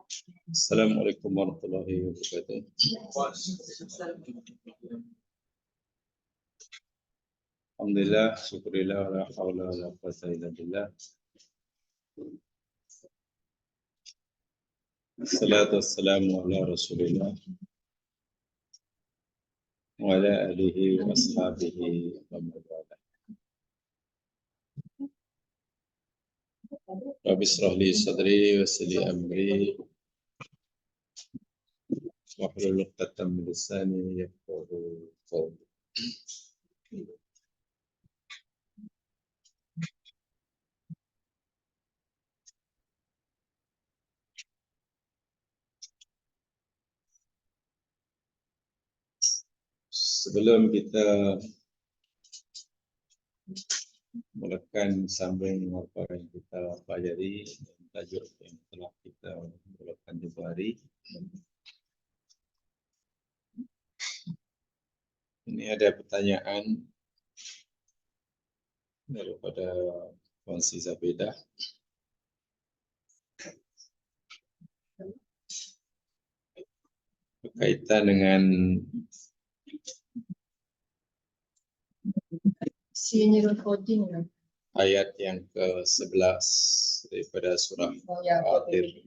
Assalamualaikum warahmatullahi wabarakatuh. Alhamdulillah, syukurillah, la haula wa la quwwata illa billah. Assalatu wassalamu ala Rasulillah wa ala alihi wa ashabihi wa man walah. Rabbi shrah li sadri wa yassir li amri wahlul 'uqdatam min lisani yafqahu qawli. Sebelum kita mulakan sambung apa yang kita pelajari, tajuk yang telah kita mulakan jumpa hari. Ini ada pertanyaan daripada Puan Sizabedah. Berkaitan dengan ayat yang ke-11 daripada surah Fatir.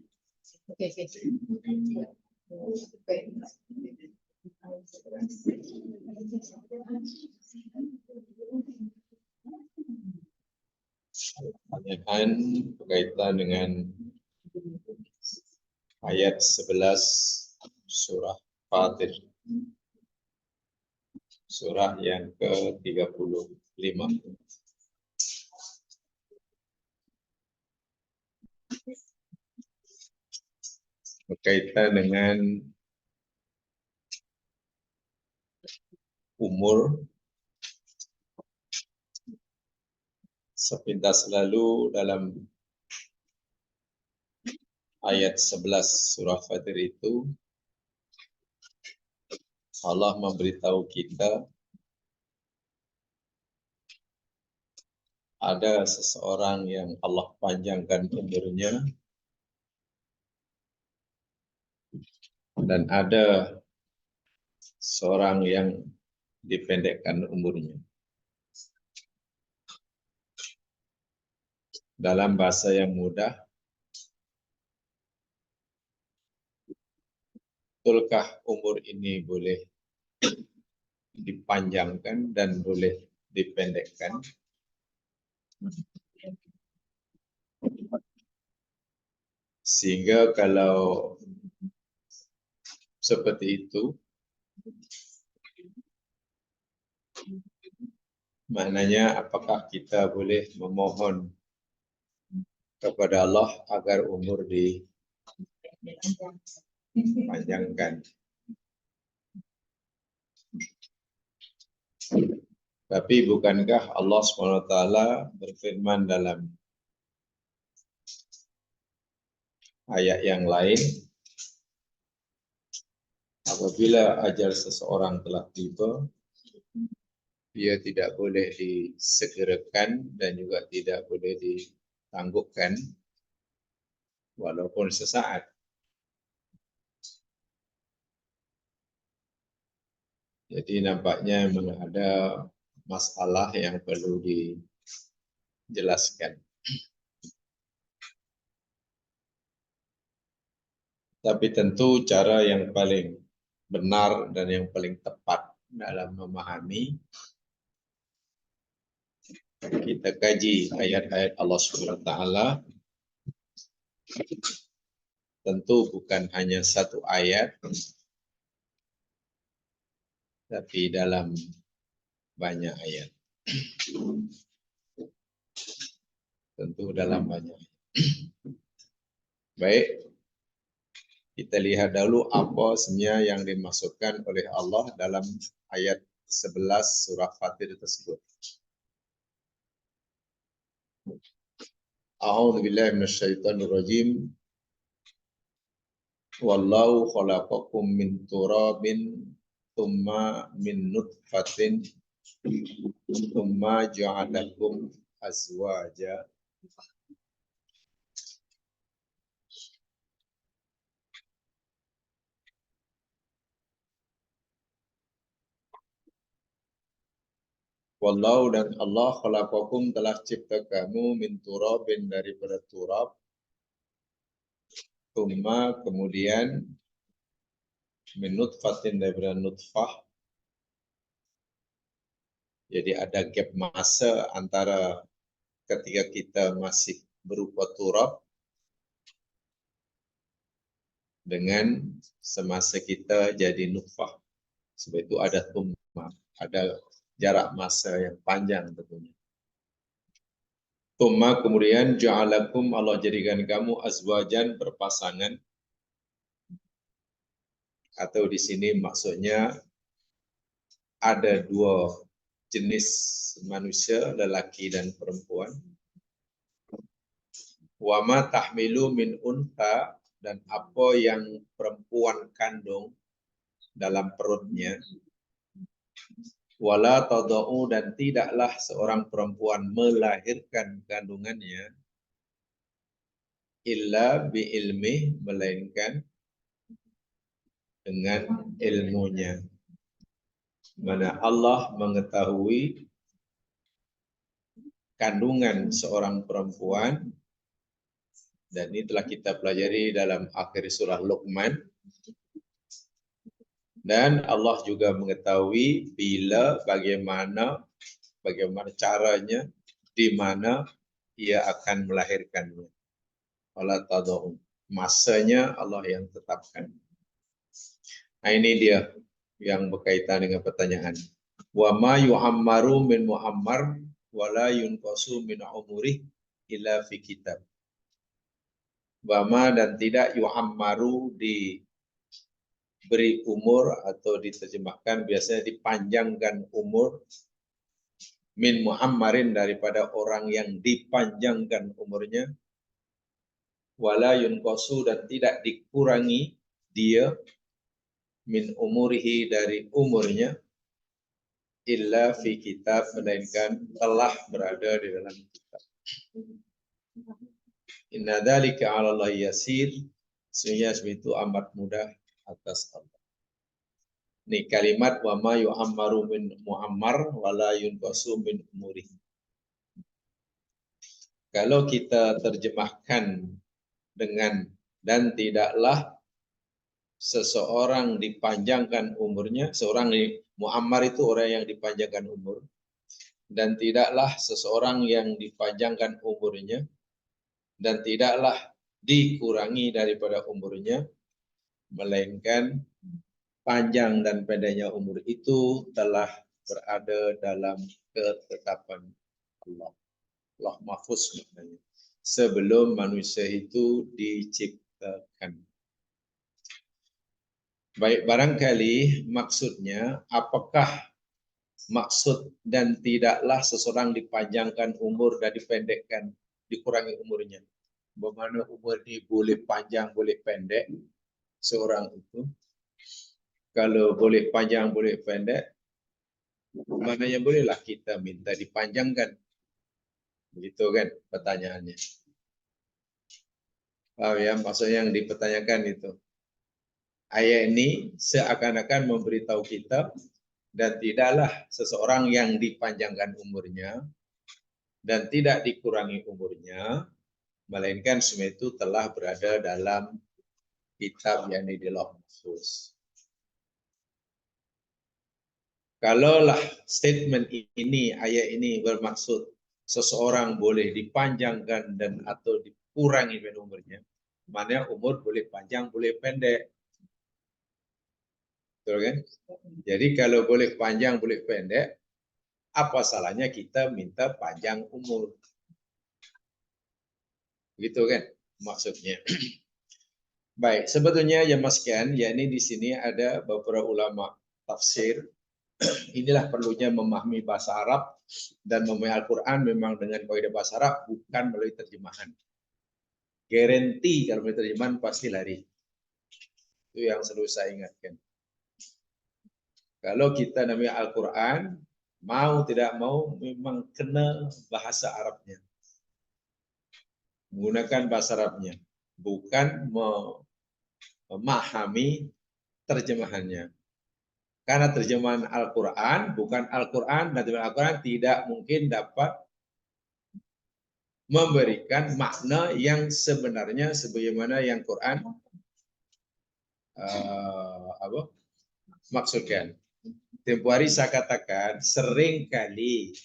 Pertanyaan berkaitan dengan ayat 11 surah Fatir. Surah yang ke-35. Berkaitan dengan umur. Sepintas lalu dalam ayat 11 surah Fatir itu Allah memberitahu kita ada seseorang yang Allah panjangkan umurnya dan ada seorang yang dipendekkan umurnya. Dalam bahasa yang mudah, betulkah umur ini boleh dipanjangkan dan boleh dipendekkan? Sehingga kalau seperti itu, maknanya apakah kita boleh memohon kepada Allah agar umur dipanjangkan? Tapi bukankah Allah SWT berfirman dalam ayat yang lain, apabila ajal seseorang telah tiba, dia tidak boleh disegerakan dan juga tidak boleh ditangguhkan walaupun sesaat. Jadi nampaknya memang ada masalah yang perlu dijelaskan. Tapi tentu cara yang paling benar dan yang paling tepat dalam memahami, kita kaji ayat-ayat Allah SWT, tentu bukan hanya satu ayat, tapi dalam banyak ayat. Tentu dalam banyak ayat. Baik, kita lihat dahulu apa sebenarnya yang dimaksudkan oleh Allah dalam ayat 11 surah Fatir tersebut. A'udzu billahi minasyaitonir rajim. Wallahu khalaqakum min turabin thumma min nutfatin thumma ja'alakum azwaja. Wallahu dan Allah khalaqakum telah cipta kamu min turabin daripada turab, thumma kemudian min nutfatin daripada nutfah. Jadi ada gap masa antara ketika kita masih berupa turab dengan semasa kita jadi nutfah. Sebab itu ada thumma, ada jarak masa yang panjang tentunya. Thumma kemudian ja'alakum, Allah jadikan kamu azwajan, berpasangan, atau di sini maksudnya ada dua jenis manusia, lelaki dan perempuan. Wa ma tahmilu min untha, dan apa yang perempuan kandung dalam perutnya. Wala tadau, dan tidaklah seorang perempuan melahirkan kandungannya illa bi ilmi, melainkan dengan ilmunya. Mana Allah mengetahui kandungan seorang perempuan, dan ini telah kita pelajari dalam akhir surah Luqman. Dan Allah juga mengetahui bila, bagaimana caranya, di mana ia akan melahirkannya. Allah tadau, masanya Allah yang tetapkan. Nah, ini dia yang berkaitan dengan pertanyaan. Wa ma yu'ammaru min mu'ammar wa la yunqasu min umurih illa fi kitab. Wa ma, dan tidak, yu'ammaru, diberi umur, atau diterjemahkan biasanya dipanjangkan umur, min mu'ammarin, daripada orang yang dipanjangkan umurnya, wala yunqasu, dan tidak dikurangi dia, min umurihi, dari umurnya, illa fi kitab, melainkan telah berada di dalam kitab. Inna dzalika 'ala Allah yasir, sesungguhnya itu amat mudah atas Allah. Ini kalimat wa ma yu'ammaru min mu'ammar wa la yunqasu min umurihi. Kalau kita terjemahkan dengan dan tidaklah seseorang dipanjangkan umurnya, seorang mu'ammar itu orang yang dipanjangkan umur, dan tidaklah seseorang yang dipanjangkan umurnya, dan tidaklah dikurangi daripada umurnya, melainkan panjang dan pendeknya umur itu telah berada dalam ketetapan Allah. Allah mahfuz maknanya, sebelum manusia itu diciptakan. Baik, barangkali maksudnya, apakah maksud dan tidaklah seseorang dipanjangkan umur dan dipendekkan, dikurangi umurnya? Bagaimana umur ini boleh panjang, boleh pendek seorang itu? Kalau boleh panjang, boleh pendek, mana yang bolehlah kita minta dipanjangkan? Begitu kan pertanyaannya. Paham ya, maksudnya yang dipertanyakan itu. Ayat ini seakan-akan memberitahu kita, dan tidaklah seseorang yang dipanjangkan umurnya dan tidak dikurangi umurnya, melainkan semua itu telah berada dalam kitab, yakni di Lauh Mahfuz. Kalaulah statement ini, ayat ini bermaksud seseorang boleh dipanjangkan dan atau dikurangi umurnya, maknanya umur boleh panjang, boleh pendek. Betul kan? Jadi kalau boleh panjang, boleh pendek, apa salahnya kita minta panjang umur? Begitu kan maksudnya. Baik, sebetulnya ya Mas Kian, ya ini di sini ada beberapa ulama tafsir. Inilah perlunya memahami bahasa Arab dan memahami Al-Quran memang dengan kaidah bahasa Arab, bukan melalui terjemahan. Garanti kalau melalui terjemahan pasti lari. Itu yang selalu saya ingatkan. Kalau kita namanya Al-Quran, mau tidak mau memang kena bahasa Arabnya. Menggunakan bahasa Arabnya, bukan memahami terjemahannya. Karena terjemahan Al-Quran, bukan Al-Quran, dan terjemahan Al-Quran tidak mungkin dapat memberikan makna yang sebenarnya sebagaimana yang Quran maksudkan. Tempoh hari saya katakan, seringkali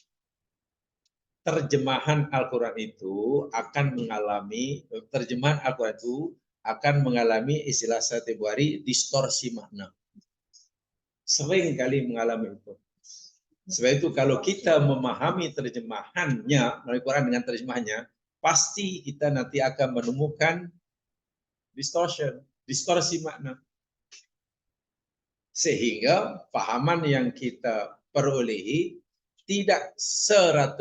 terjemahan Al-Quran itu akan mengalami, terjemahan Al-Quran itu akan mengalami istilah saya tempoh hari distorsi makna. Sering kali mengalami itu. Sebab itu kalau kita memahami terjemahannya, melalui Quran dengan terjemahannya, pasti kita nanti akan menemukan distorsi makna. Sehingga pahaman yang kita perolehi tidak 100%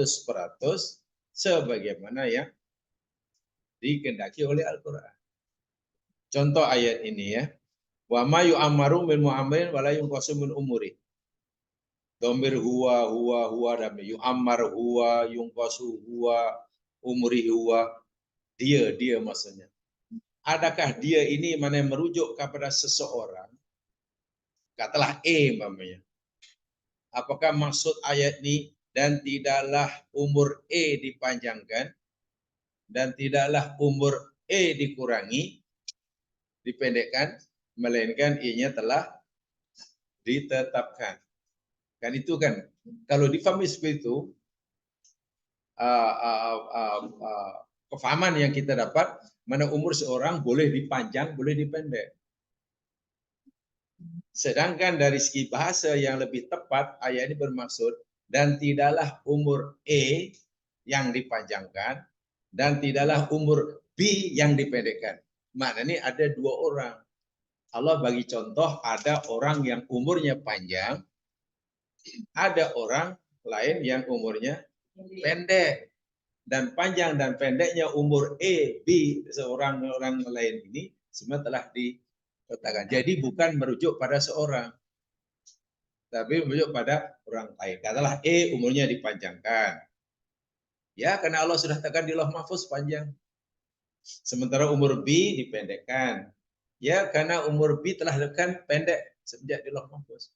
sebagaimana yang dikehendaki oleh Al-Quran. Contoh ayat ini ya. Wa ma yu'ammaru min mu'ammarin wa la yunqasu min umuri. Domir huwa dan yu'ammar huwa, yunqasu huwa, umri huwa. Dia maksudnya. Adakah dia ini mana yang merujuk kepada seseorang? Katalah umpamanya. Apakah maksud ayat ini dan tidaklah umur dipanjangkan dan tidaklah umur dikurangi, dipendekkan, melainkan ianya telah ditetapkan. Kan itu kan, kalau difahami seperti itu, kefahaman yang kita dapat, mana umur seorang boleh dipanjang, boleh dipendek. Sedangkan dari segi bahasa yang lebih tepat, ayat ini bermaksud, dan tidaklah umur yang dipanjangkan, dan tidaklah umur B yang dipendekkan. Maknanya ada dua orang. Allah bagi contoh, ada orang yang umurnya panjang, ada orang lain yang umurnya pendek. Dan panjang dan pendeknya umur B, seorang orang lain ini semua telah dikatakan. Jadi bukan merujuk pada seorang, tapi merujuk pada orang lain. Katalah umurnya dipanjangkan. Ya, karena Allah sudah katakan di Lauh Mahfuz panjang. Sementara umur B dipendekkan. Ya, karena umur B telah dikatakan pendek sejak di Lauh Mahfuz.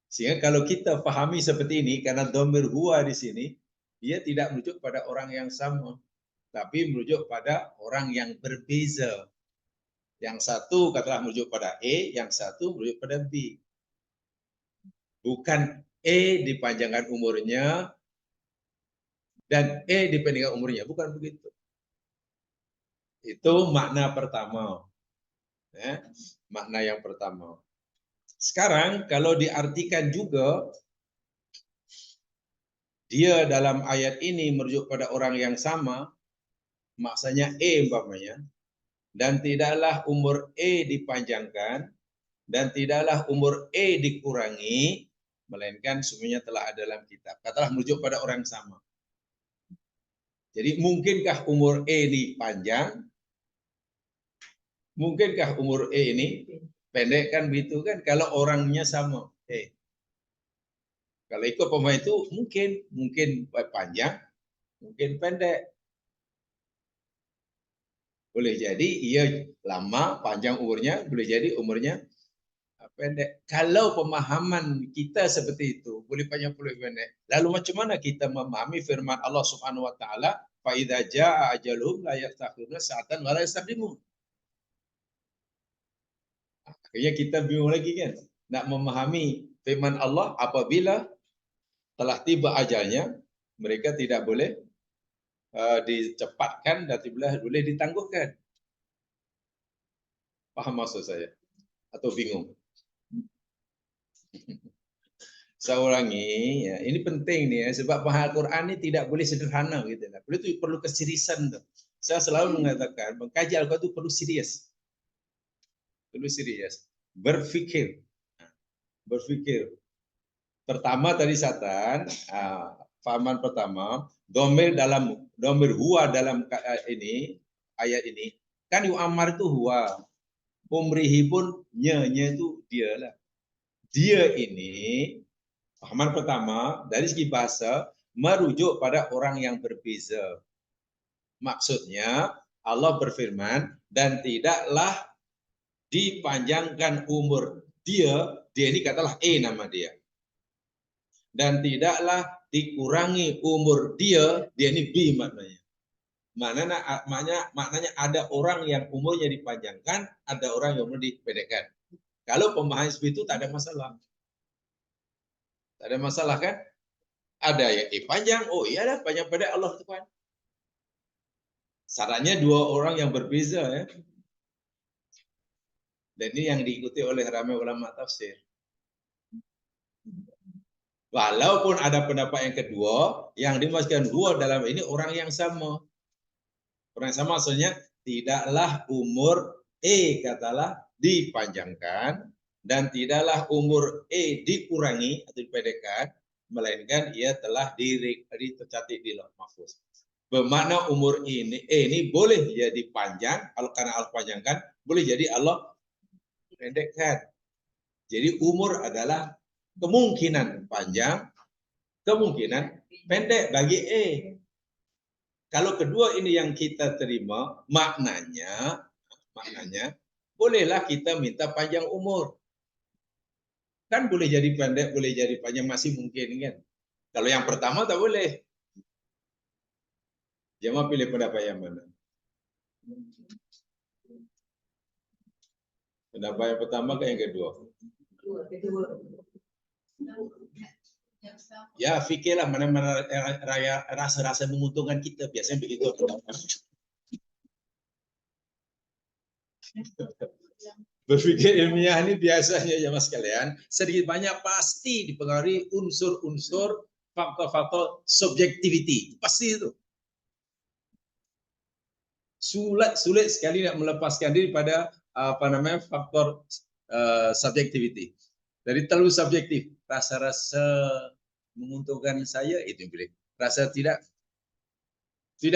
Sehingga kalau kita pahami seperti ini, karena domir huwa di sini, dia tidak merujuk pada orang yang sama, tapi merujuk pada orang yang berbeza. Yang satu katalah merujuk pada yang satu merujuk pada B. Bukan dipanjangkan umurnya dan dipendekkan umurnya, bukan begitu. Itu makna pertama. Ya, makna yang pertama. Sekarang kalau diartikan juga, dia dalam ayat ini merujuk pada orang yang sama, maksudnya umpamanya, dan tidaklah umur dipanjangkan, dan tidaklah umur dikurangi, melainkan semuanya telah ada dalam kitab. Katalah merujuk pada orang sama. Jadi mungkinkah umur ini panjang? Mungkinkah umur ini pendek, kan begitu kan, kalau orangnya sama. Kalau ikut pemain itu mungkin panjang, mungkin pendek. Boleh jadi ia lama, panjang umurnya, boleh jadi umurnya pendek. Kalau pemahaman kita seperti itu, boleh panjang, boleh pendek. Lalu macam mana kita memahami firman Allah Subhanahu wa taala, fa idza jaa ajaluhum la yastakhiruna sa'atan wa la yastaqdimun. Akhirnya kita bingung lagi kan, nak memahami firman Allah apabila telah tiba ajalnya, mereka tidak boleh dicepatkan dan tidak boleh ditangguhkan. Paham maksud saya? Atau bingung? Saya ulangi, ya, ini penting nih ya, sebab pahal Quran ini tidak boleh sederhana gitu lah. Perlu keseriusan tuh. Saya selalu mengatakan mengkaji Al-Quran itu perlu serius. Perlu serius. Berpikir. Pertama tadi Satan, fahaman pertama, domir huwa dalam ayat ini, kan yu'ammar itu huwa, umrihi pun nya itu dia lah. Dia ini, fahaman pertama, dari segi bahasa, merujuk pada orang yang berbeza. Maksudnya, Allah berfirman, dan tidaklah dipanjangkan umur dia ini katalah nama dia. Dan tidaklah dikurangi umur dia ini B maknanya. Maknanya ada orang yang umurnya dipanjangkan, ada orang yang umur dipendekkan. Kalau pemahaman seperti itu tak ada masalah. Tak ada masalah kan? Ada yang panjang, oh iyalah panjang pendek Allah Tuhan. Syaratnya dua orang yang berbeza ya. Dan ini yang diikuti oleh ramai ulama tafsir. Walaupun ada pendapat yang kedua, yang dimaksudkan dua dalam ini orang yang sama. Orang yang sama maksudnya tidaklah umur katalah dipanjangkan dan tidaklah umur dikurangi atau dipendekkan, melainkan ia telah tercatat di Lauh Mahfuz. Bermakna umur ini boleh jadi panjang, kalau karena Allah panjangkan, boleh jadi Allah pendekkan. Jadi umur adalah kemungkinan panjang, kemungkinan pendek bagi Kalau kedua ini yang kita terima, maknanya bolehlah kita minta panjang umur. Kan boleh jadi pendek, boleh jadi panjang, masih mungkin kan. Kalau yang pertama tak boleh. Jemaah pilih pendapat yang mana? Pendapat yang pertama ke yang kedua? Ya, fikirlah mana-mana rasa-rasa menguntungkan kita. Biasanya begitu. Berpikir ilmiah ini biasanya jemaah sekalian, sedikit banyak pasti dipengaruhi unsur-unsur faktor-faktor subjektivity. Pasti itu. Sulit sekali nak melepaskan diri pada faktor subjektivity. Dari terlalu subjektif, rasa-rasa menguntungkan saya itu yang pilih. Rasa tidak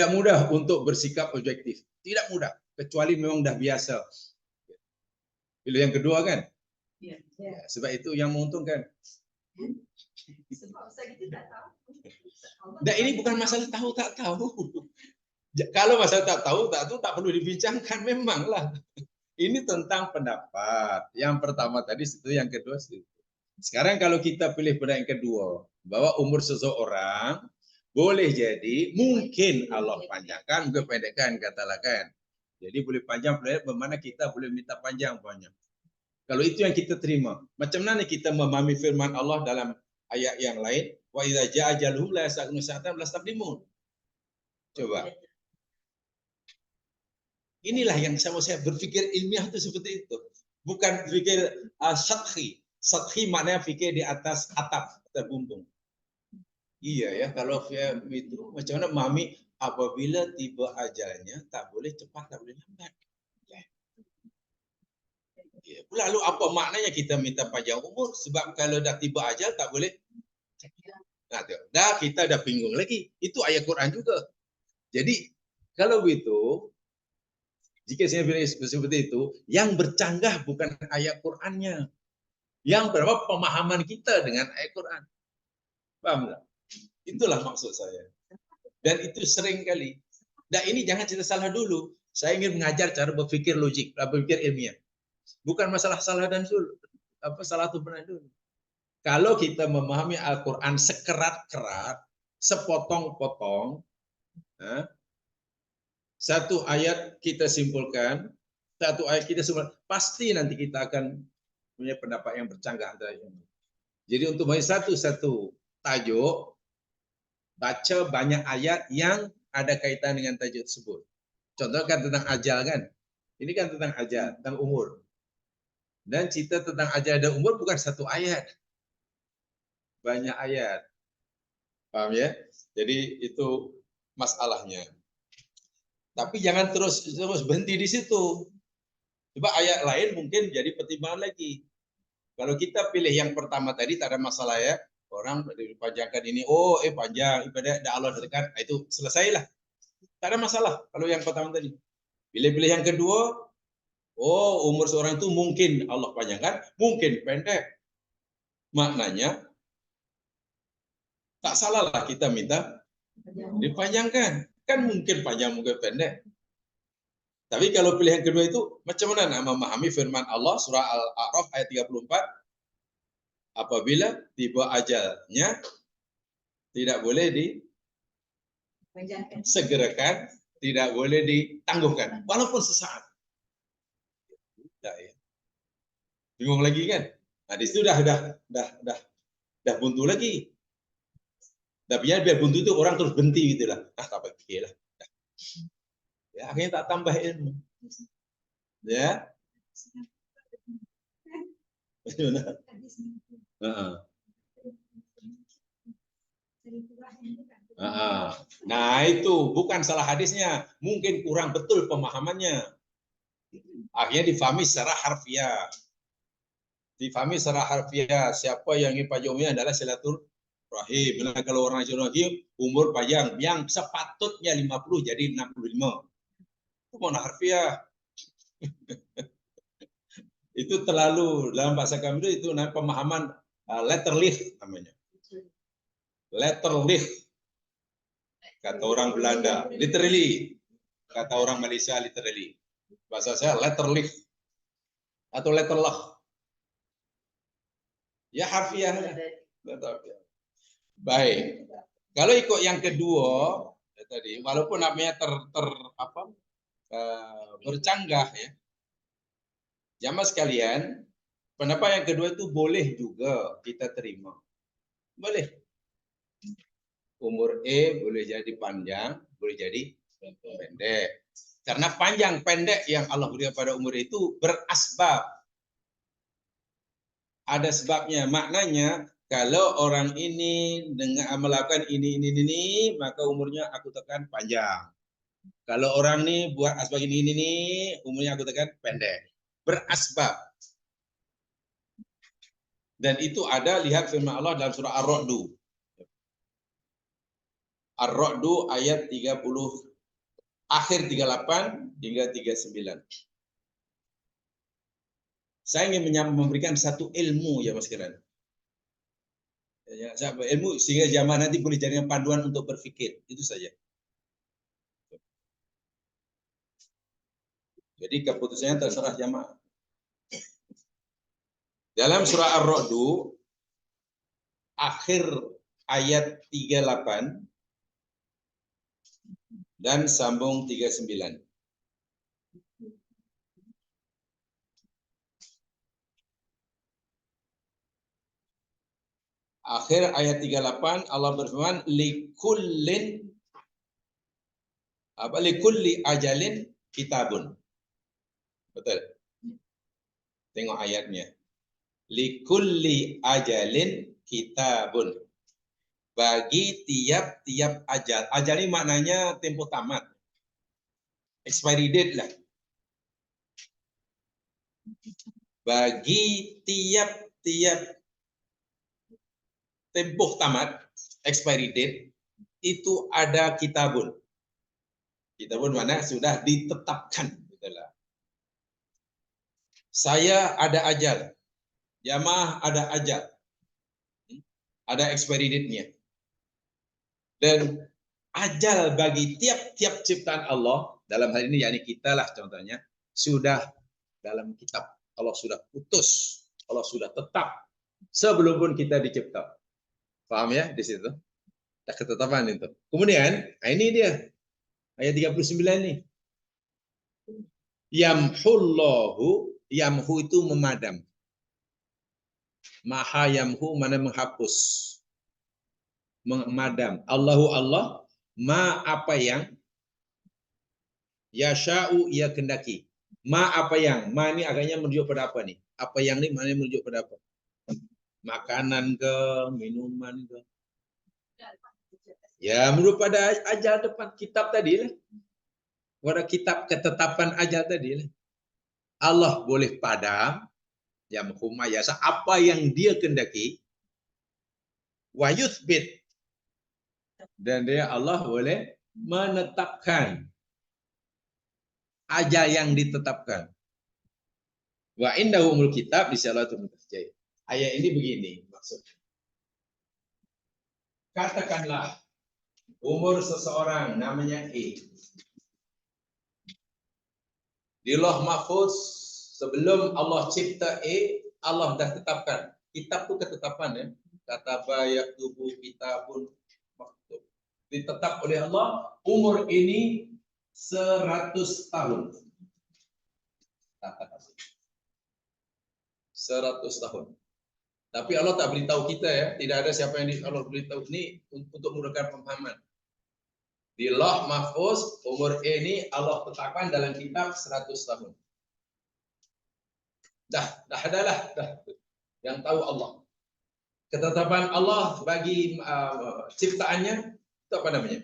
mudah untuk bersikap objektif. Tidak mudah, kecuali memang dah biasa. Pilih yang kedua kan? Ya. Sebab itu yang menguntungkan. Sebab saya gitu tak tahu. Dan ini bukan masalah tahu tak tahu. Kalau masalah tak tahu tak perlu dibincangkan, memanglah. Ini tentang pendapat. Yang pertama tadi situ, yang kedua situ. Sekarang kalau kita pilih pendapat yang kedua, bahwa umur seseorang boleh jadi mungkin Allah panjangkan, mungkin pendekkan, katalah kan. Jadi boleh panjang, bagaimana kita boleh minta panjang banyak. Kalau itu yang kita terima, macam mana kita memahami firman Allah dalam ayat yang lain? Wa idza ja'a ajaluhum la yasta'khiruna sa'atan wa la yastaqdimun. Coba. Inilah yang saya berpikir ilmiah itu seperti itu. Bukan fikir sathi. Sathi maknanya fikir di atas atap terbumbung. Iya ya, kalau itu macam mana memahami apabila tiba ajalnya tak boleh cepat, tak boleh lambat. Ya. Lalu apa maknanya kita minta panjang umur? Sebab kalau dah tiba ajal tak boleh. Dah kita dah bingung lagi. Itu ayat Quran juga. Jadi kalau begitu, jika saya bilang seperti itu, yang bercanggah bukan ayat Qurannya. Yang berapa pemahaman kita dengan ayat Quran. Paham tak? Itulah maksud saya. Dan itu sering kali. Dan ini jangan kita salah dulu. Saya ingin mengajar cara berpikir logik, berpikir ilmiah. Bukan masalah salah dan salah itu benar dulu. Kalau kita memahami Al-Quran sekerat-kerat, sepotong-potong, satu ayat kita simpulkan, pasti nanti kita akan punya pendapat yang bercanggah antara ini. Jadi untuk satu tajuk, baca banyak ayat yang ada kaitan dengan tajuk tersebut. Contoh kan tentang ajal kan? Ini kan tentang ajal, tentang umur. Dan cerita tentang ajal dan umur bukan satu ayat. Banyak ayat. Paham ya? Jadi itu masalahnya. Tapi jangan terus berhenti di situ. Coba ayat lain mungkin jadi pertimbangan lagi. Kalau kita pilih yang pertama tadi tak ada masalah ya. Orang dipanjangkan ini, panjang, ibadah Allah dekat, itu selesailah. Tak ada masalah kalau yang pertama tadi. Pilih-pilih yang kedua, umur seorang itu mungkin Allah panjangkan, mungkin pendek. Maknanya tak salah lah kita minta dipanjangkan. Kan mungkin panjang, mungkin pendek. Tapi kalau pilihan kedua itu macam mana nak memahami firman Allah surah Al-A'raf ayat 34, apabila tiba ajalnya tidak boleh disegerakan, tidak boleh ditangguhkan walaupun sesaat. Tidak, ya. Bingung lagi kan? Nah, di situ dah buntu lagi. Tapi biar buntu itu orang terus berhenti gitu lah. Ah, tak pakai lah. Ya, akhirnya tak tambah ilmu. Ya. Nah, itu bukan salah hadisnya, mungkin kurang betul pemahamannya. Akhirnya difahami secara harfiah. Difahami secara harfiah, siapa yang ingin panjang umurnya adalah silaturahim. Nah, kalau orang silaturahim umur panjang yang sepatutnya 50 jadi 65. Itu mana harfiah? Itu terlalu dalam bahasa kami itu namanya pemahaman letterlich namanya. Letterlich kata orang Belanda, literally kata orang Malaysia literally. Bahasa saya letterlich atau letterlah. Ya harfiah. Baik. Kalau ikut yang kedua tadi, walaupun namanya bercanggah ya, jamaah sekalian, pendapat yang kedua itu boleh juga kita terima. Boleh. Umur boleh jadi panjang, boleh jadi pendek. Karena panjang pendek yang Allah berikan pada umur itu berasbab. Ada sebabnya. Maknanya kalau orang ini dengan melakukan ini, maka umurnya aku tekan panjang. Kalau orang ini buat asbab ini, umurnya aku tekan pendek. Berasbab. Dan itu ada, lihat firman Allah dalam surah Ar-Ra'du. Ar-Ra'du ayat 30, akhir 38 hingga 39. Saya ingin memberikan satu ilmu ya Mas Kiran. Ya, ilmu sehingga zaman nanti boleh jadikan panduan untuk berpikir. Itu saja. Jadi keputusannya terserah jamaah. Dalam surah Ar-Ra'du akhir ayat 38 dan sambung 39. Akhir ayat 38 Allah berfirman likulli ajalin kitabun. Betul. Tengok ayatnya. Likulli ajalin kitabun. Bagi tiap-tiap ajal. Ajal ini maknanya tempo tamat. Expiry date lah. Bagi tiap-tiap tempo tamat, expiry date, itu ada kitabun. Kitabun mana sudah ditetapkan. Saya ada ajal. Jamaah ada ajal. Ada expiry date-nya. Dan ajal bagi tiap-tiap ciptaan Allah, dalam hal ini yakni kita lah contohnya, sudah dalam kitab. Allah sudah putus, Allah sudah tetap sebelum pun kita dicipta. Paham ya di situ? Ada ketetapan itu. Kemudian, ini dia ayat 39 nih. Yamhullahu, yamhu itu memadam. Maha yamhu mana menghapus. Memadam. Allahu Allah, ma apa yang yasha'u ia kendaki. Ma apa yang, ma ini agaknya menuju pada apa nih? Apa yang ini mana menuju pada apa? Makanan ke, minuman ke? Ya, menurut pada ajal depan kitab tadi lah. Pada kitab ketetapan ajal tadi lah. Allah boleh padam, ya yasa apa yang dia kendaki, wa yuthbit. Dan dia Allah boleh menetapkan ajal yang ditetapkan. Wa indahu umul kitab bisalatul mutajjid. Ayat ini begini maksudnya. Katakanlah umur seseorang namanya E. Di Lauh Mahfuz sebelum Allah cipta Allah dah tetapkan. Kitab itu ketetapan ya. Kataba yaktubu kitabun maktub. Ditetap oleh Allah umur ini 100 tahun. 100 tahun. Tapi Allah tak beritahu kita ya, tidak ada siapa yang Allah beritahu ini untuk mudahkan pemahaman. Di Lauh Mahfuz umur ini Allah tetapkan dalam kitab 100 tahun. Dah. Yang tahu Allah. Ketetapan Allah bagi ciptaannya itu apa namanya?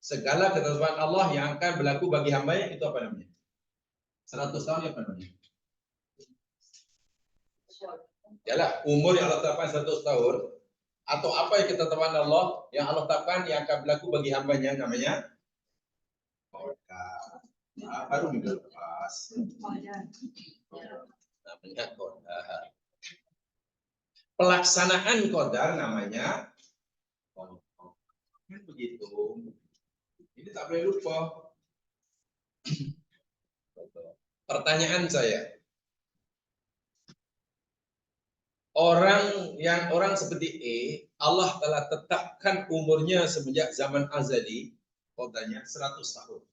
Segala ketetapan Allah yang akan berlaku bagi hamba-Nya itu apa namanya? 100 tahun apa namanya? Yalah, umur yang Allah tetapkan 100 tahun atau apa yang ketetapan Allah yang Allah tetapkan yang akan berlaku bagi hamba-Nya namanya qadar. Baru minggu lepas. Namanya qadar. Pelaksanaan qadar namanya kan begitu. Ini tak boleh lupa. Pertanyaan saya, orang seperti Allah telah tetapkan umurnya semenjak zaman azali, qadarnya 100 tahun.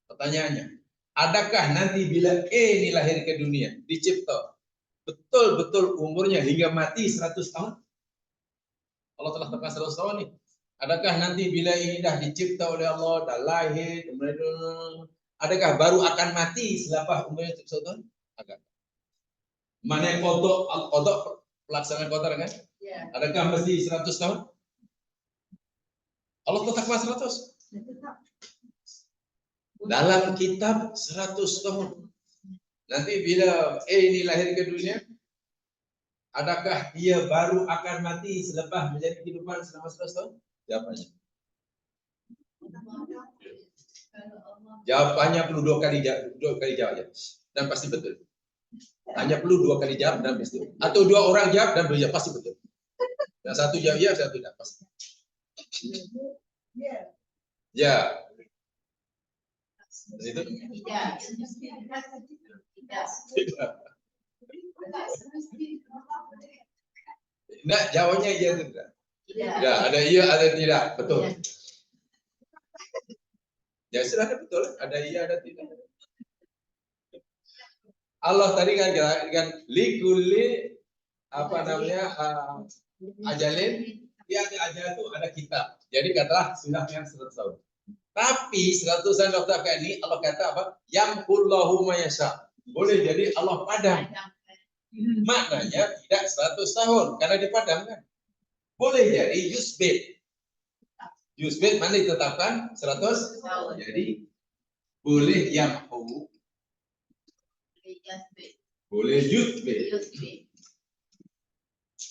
Pertanyaannya, adakah nanti bila ini lahir ke dunia, dicipta, betul-betul umurnya hingga mati 100 tahun? Allah telah tetapkan 100 tahun nih. Adakah nanti bila ini dah dicipta oleh Allah, dah lahir, kemudian adakah baru akan mati selepas umurnya 100 tahun? Agak. Mana yang kodok pelaksanaan qadar kan? Ya. Adakah mesti 100 tahun? Allah tetapkan 100. Dalam kitab 100 tahun. Nanti bila ini lahir ke dunia, adakah dia baru akan mati selepas menjadi kehidupan selama 100 tahun? Jawabannya. Jawabannya perlu dua kali jawab. Dan pasti betul. Hanya perlu 2 kali jawab dan pasti betul. Atau 2 orang jawab dan berjawab pasti betul. Yang satu jawab ya, satu tidak pasti. Ya. Itu? Tidak. Enggak, jawabnya iya atau tidak? Ya, ada iya, ada tidak. Betul. Ya sudah ada betul, ada iya, ada tidak. Allah tadi kan likuli apa namanya ajalin, dia ajal itu ada kitab. Jadi katalah sudah yang 100 tahun. Tapi 100 tahun dokter ini Allah kata apa? Yang kullahu mayasha. Boleh jadi Allah padam. Maknanya tidak 100 tahun karena dipadamkan. Boleh jadi yusbit. Yusbit mana ditetapkan 100 tahun. Jadi boleh yamhu. Boleh yusbit.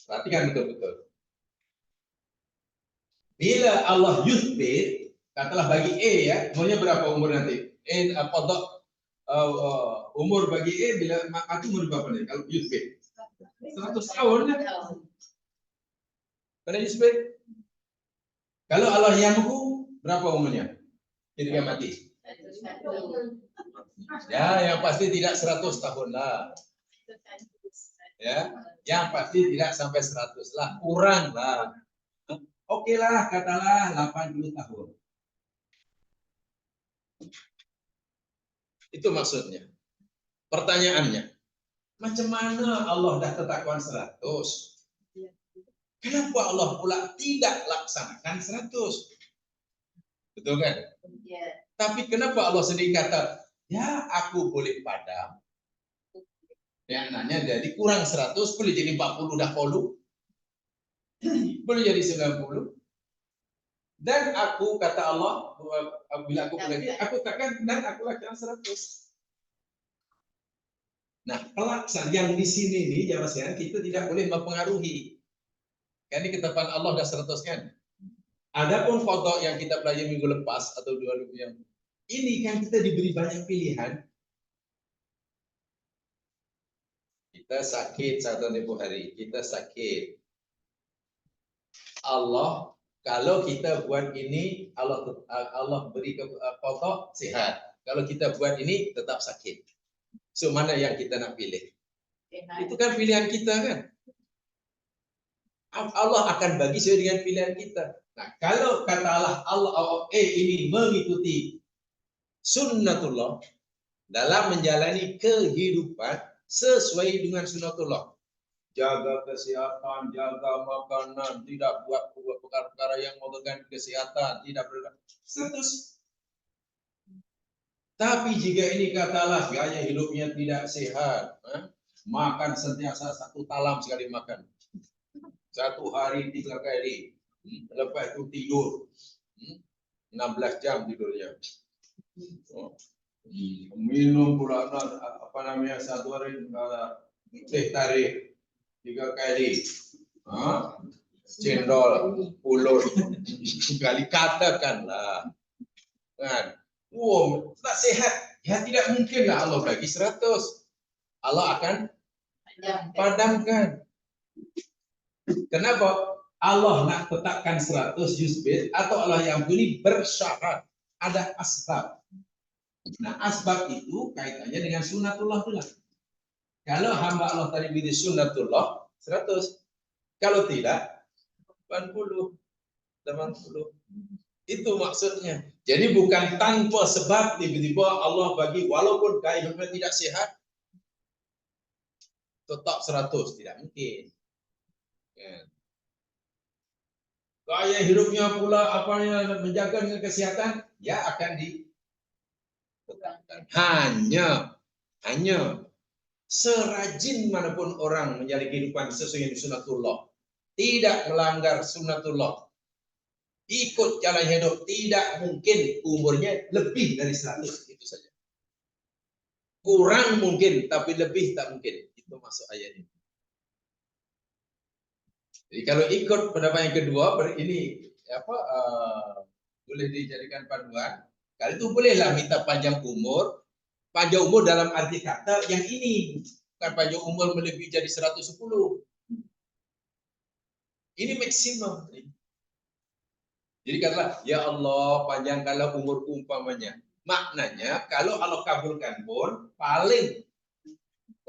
Perhatikan betul-betul. Bila Allah yusbit, katalah bagi ya, umurnya berapa umur nanti? Umur bagi bila mati umur berapa nih? Kalau yusbit 100 tahun kan? Pada yusbit. Kalau Allah yamhu, berapa umurnya ketika mati? Ya, yang pasti tidak 100 tahun lah. Ya, yang pasti tidak sampai 100 lah, kurang lah. Oke lah, katalah 80 tahun. Itu maksudnya. Pertanyaannya, macam mana Allah dah tetapkan 100? Kenapa Allah pula tidak laksanakan 100? Betul kan? Yeah. Tapi kenapa Allah sendiri kata, ya aku boleh padam. Yang nanya jadi kurang 100, boleh jadi 40 dahulu. Boleh jadi 90. Dan aku kata Allah, bila aku pergi, aku takkan dan aku lakukan 100. Nah, pelaksanaan yang di sini nih, jamaah sekalian, kita tidak boleh mempengaruhi. Kan ini ketetapan Allah dah 100 kan. Adapun foto yang kita pelajari minggu lepas atau 2 minggu yang ini kan kita diberi banyak pilihan. Kita sakit 1 hari, kita sakit. Allah kalau kita buat ini, Allah beri foto sehat. Kalau kita buat ini tetap sakit. So mana yang kita nak pilih? Itu kan pilihan kita kan. Allah akan bagi sesuai dengan pilihan kita. Nah, kalau katalah Allah ini mengikuti sunnatullah dalam menjalani kehidupan sesuai dengan sunnatullah. Jaga kesehatan, jaga makanan, tidak buat perkara-perkara yang mengganggu kesehatan, tidak berlaku. Tapi jika ini katalah gaya hidupnya tidak sehat, makan sentiasa satu talam sekali makan, 1 hari 3 kali, lepas itu tidur, 16 jam tidurnya. Minum pula apa namanya 1 hari teh tarik 3 kali, cendol, ulut kali, katakanlah kan. Wow, tak sehat. Ya tidak mungkinlah Allah bagi 100. Allah akan padamkan. Kenapa? Allah nak tetapkan 100 yusbit atau Allah yang beri bersyarat. Ada asbab. Nah, asbab itu kaitannya dengan sunnatullah pula. Kalau hamba Allah tadi beri sunnatullah 100. Kalau tidak 80. Itu maksudnya. Jadi bukan tanpa sebab tiba-tiba Allah bagi, walaupun gaya hidupnya tidak sehat, tetap 100, tidak mungkin. Ya. Gaya hidupnya pula apanya menjaga dengan kesehatan, ya akan ditetapkan. Hanya serajin manapun orang menjalani kehidupan sesuai dengan sunnatullah, tidak melanggar sunnatullah, ikut jalan hidup, tidak mungkin umurnya lebih dari 100, itu saja. Kurang mungkin, tapi lebih tak mungkin. Itu masuk ayat ini. Jadi kalau ikut pendapat yang kedua, ini boleh dijadikan panduan. Kalau itu bolehlah minta panjang umur. Panjang umur dalam arti kata yang ini, bukan panjang umur melebihi jadi 110. Ini maksimum. Jadi katalah, ya Allah, panjangkanlah umurku umpamanya. Maknanya, kalau Allah kabulkan pun, paling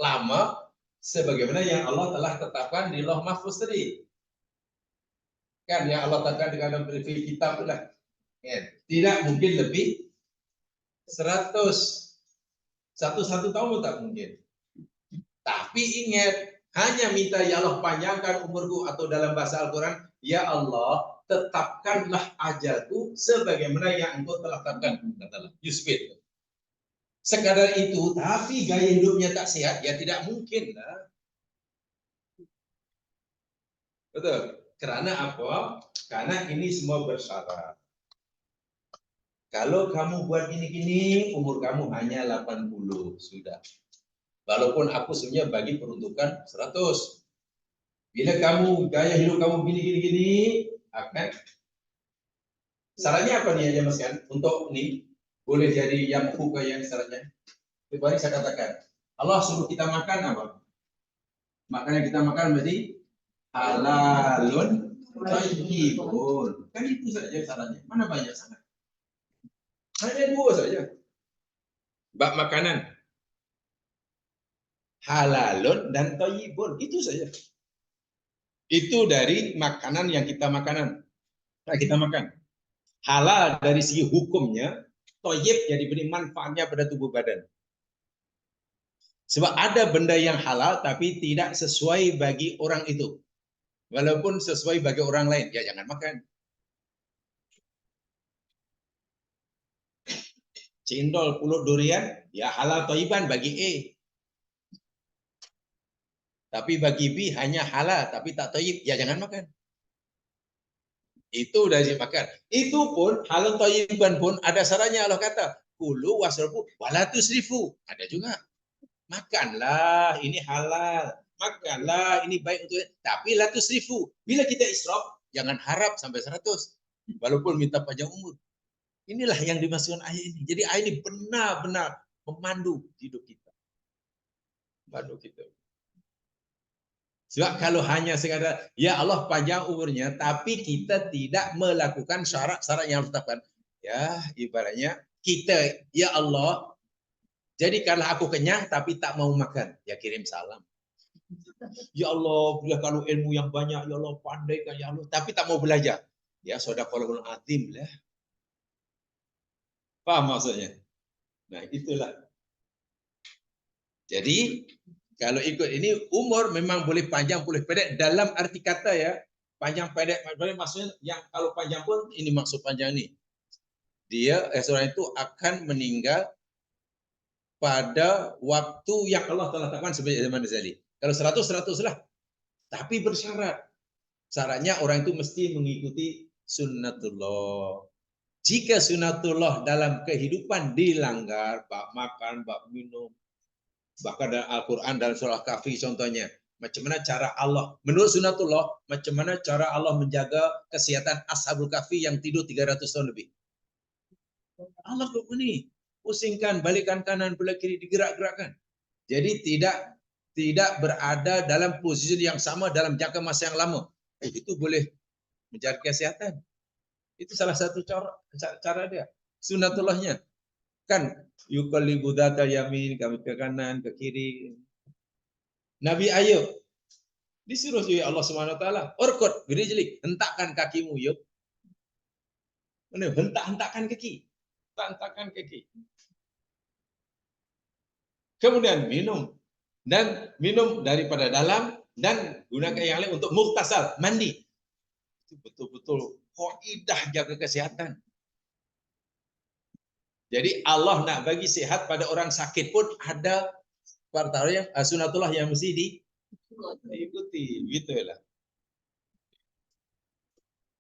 lama sebagaimana yang Allah telah tetapkan di Lauh Mahfuz tadi. Kan yang Allah tetapkan di dalam kitab lah. Tidak mungkin lebih 100. 1 tahun tak mungkin. Tapi ingat, hanya minta ya Allah panjangkan umurku, atau dalam bahasa Al-Quran, ya Allah tetapkanlah ajalku sebagaimana yang engkau telah tetapkan. Katalah yusbit. Sekadar itu, tapi gaya hidupnya tak sehat, ya tidak mungkin lah. Betul. Karena apa? Karena ini semua bersyarat. Kalau kamu buat gini-gini, umur kamu hanya 80 sudah. Walaupun aku sebenarnya bagi peruntukan 100. Bila kamu gaya hidup kamu gini-gini akan syaratnya apa nih aja Mas kan? Untuk ini boleh jadi yang hukum yang syaratnya. Kembali saya katakan, Allah suruh kita makan apa? Makanan kita makan berarti halalun thayyibun. Kan itu saja syaratnya. Mana banyak sangat? Hanya 2 saja. Bab makanan. Halalun dan thayyibun, itu saja. Itu dari makanan yang kita makan. Halal dari segi hukumnya, thayyib jadi beri manfaatnya pada tubuh badan. Sebab ada benda yang halal tapi tidak sesuai bagi orang itu. Walaupun sesuai bagi orang lain, ya jangan makan. Cendol pulut durian, ya halal thayyiban bagi A. Tapi bagi B hanya halal tapi tak thayyib, ya jangan makan. Itu dari makan. Itu pun halal thayyiban pun ada syaratnya. Allah kata, kulu wasrabu wala tusrifu. Ada juga. Makanlah, ini halal. Makanlah, ini baik untuk, tapi la tusrifu. Bila kita israf, jangan harap sampai 100. Walaupun minta panjang umur. Inilah yang dimaksudkan ayat ini. Jadi ayat ini benar-benar memandu hidup kita. Memandu kita. Sebab kalau hanya sekadar, ya Allah panjang umurnya, tapi kita tidak melakukan syarat-syarat yang ditetapkan. Ya, ibaratnya kita, ya Allah, jadikanlah aku kenyang tapi tak mau makan. Ya kirim salam. Ya Allah, bila kalau ilmu yang banyak, ya Allah pandai kan ya Allah, tapi tak mau belajar. Ya sadaqallahul azim lah. Paham maksudnya? Nah, itulah. Jadi, kalau ikut ini umur memang boleh panjang, boleh pendek dalam arti kata ya. Panjang pendek maksudnya yang kalau panjang pun ini maksud panjang ini. Dia seorang itu akan meninggal pada waktu yang Allah telah tetapkan sebagai zaman Azali. Kalau 100 lah, tapi bersyarat. Syaratnya orang itu mesti mengikuti sunnatullah. Jika sunnatullah dalam kehidupan dilanggar, bab makan, bab minum, bahkan dalam Al-Quran dalam surah Kahfi contohnya, macam mana cara Allah, menurut sunnatullah, macam mana cara Allah menjaga kesehatan Ashabul Kahfi yang tidur 300 tahun lebih. Allah kok ini pusingkan, balikan kanan, belah kiri, digerak-gerakkan. Jadi tidak berada dalam posisi yang sama dalam jangka masa yang lama. Itu boleh menjaga kesehatan. Itu salah satu cara dia. Sunnatullahnya. Kan yuqallibu dzatal yamin, kami ke kanan, ke kiri. Nabi Ayub disuruh oleh Allah Subhanahu wa taala, "Urkud birijlik, hentakkan kakimu, Yub." Hentak-hentakkan kaki. Hentak-hentakkan kaki. Kemudian minum daripada dalam dan gunakan yang lain untuk mughtasal, mandi. Itu betul-betul kaidah jaga kesehatan. Jadi Allah nak bagi sehat pada orang sakit pun ada perkara yang sunatullah yang mesti diikuti. Gitulah.